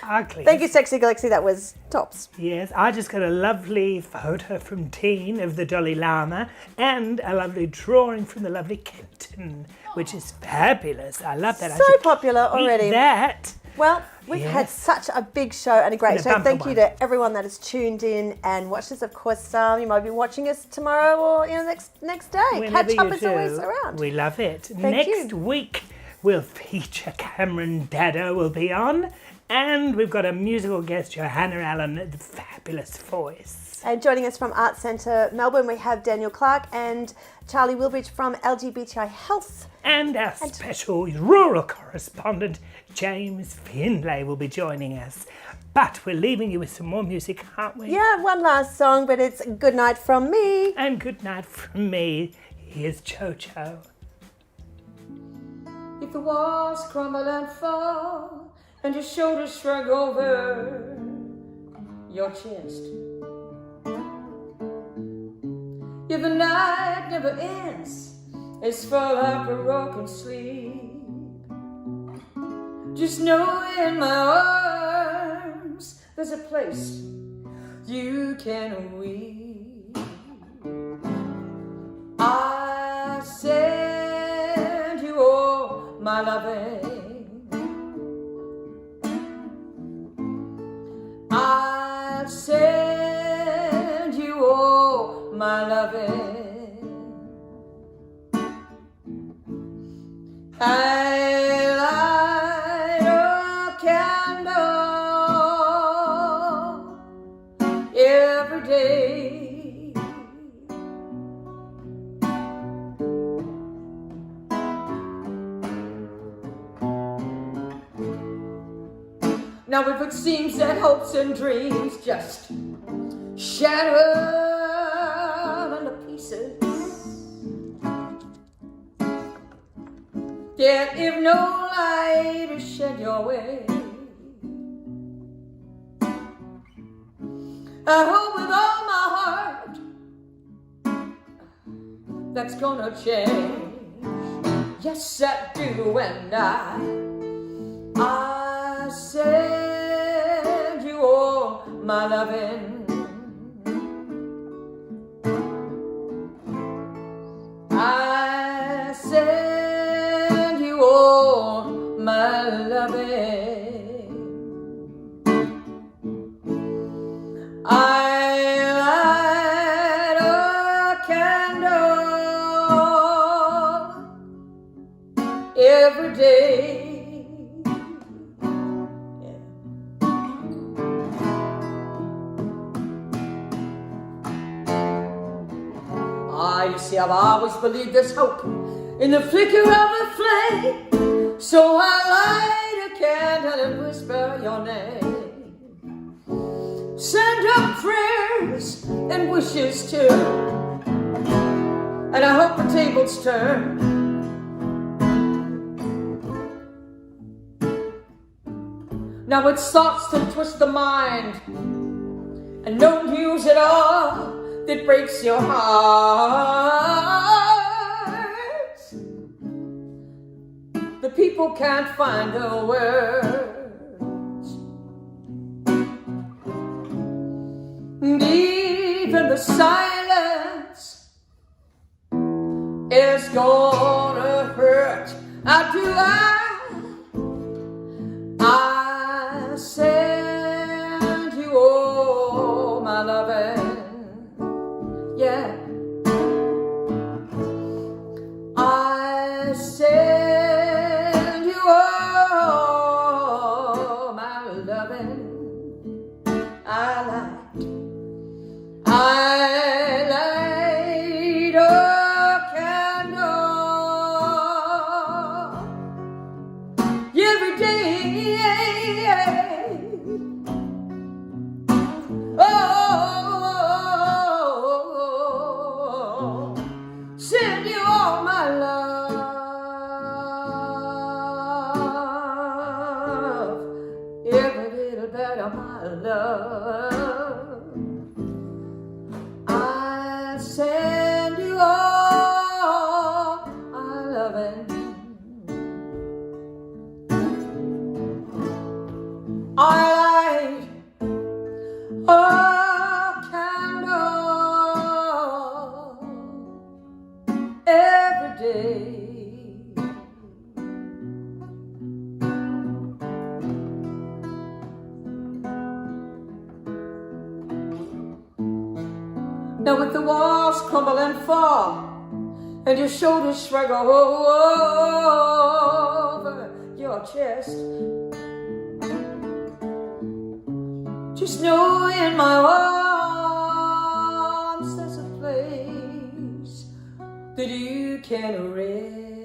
Speaker 2: ugly.
Speaker 1: Thank you, Sexy Galexy. That was tops.
Speaker 2: Yes, I just got a lovely photo from Dean of the Dolly Llama and a lovely drawing from the lovely Kenton, which is fabulous. I love that.
Speaker 1: So popular already.
Speaker 2: Eat that.
Speaker 1: Well, we've had such a big show and a great
Speaker 2: Been a
Speaker 1: show.
Speaker 2: bumper
Speaker 1: Thank you to everyone that has tuned in and watched us. Of course, you might be watching us tomorrow or next day.
Speaker 2: Whenever
Speaker 1: Catch up
Speaker 2: you
Speaker 1: is
Speaker 2: do,
Speaker 1: always around.
Speaker 2: We love it.
Speaker 1: Thank
Speaker 2: Next week, we'll feature Cameron Daddo will be on. And we've got a musical guest, Johanna Allen, the fabulous voice.
Speaker 1: And joining us from Arts Centre Melbourne, we have Daniel Clark and Charlie Wilbridge from LGBTI Health.
Speaker 2: And our special rural correspondent, James Findlay, will be joining us. But we're leaving you with some more music, aren't we?
Speaker 1: Yeah, one last song, but it's Good Night from me.
Speaker 2: And Good Night from me. Here's JoJo.
Speaker 12: If the walls crumble and fall and your shoulders shrug over your chest, if the night never ends, it's full of broken sleep, just know in my arms there's a place you can weep. I send you all my loving, I send you all my loving. I light a candle every day. Now if it seems that hopes and dreams just shatter into pieces, yet if no light is shed your way, I hope with all my heart that's gonna change. Yes, I do, and I send you all my loving. I send you all my loving. I light a candle every day. You see, I've always believed there's hope in the flicker of a flame, so I light a candle and whisper your name. Send up prayers and wishes too, and I hope the tables turn. Now it's thoughts that twist the mind and don't use it all that breaks your heart. The people can't find the words. And even the silence is gonna hurt. I send you all my loving, yeah. I send you all my loving. I light a candle every day. Oh, send you all my love, every little bit of my love. I send you all my loving. I light a candle every day. Now with the walls crumble and fall and your shoulders shrug over your chest, just know in my arms there's a place that you can rest.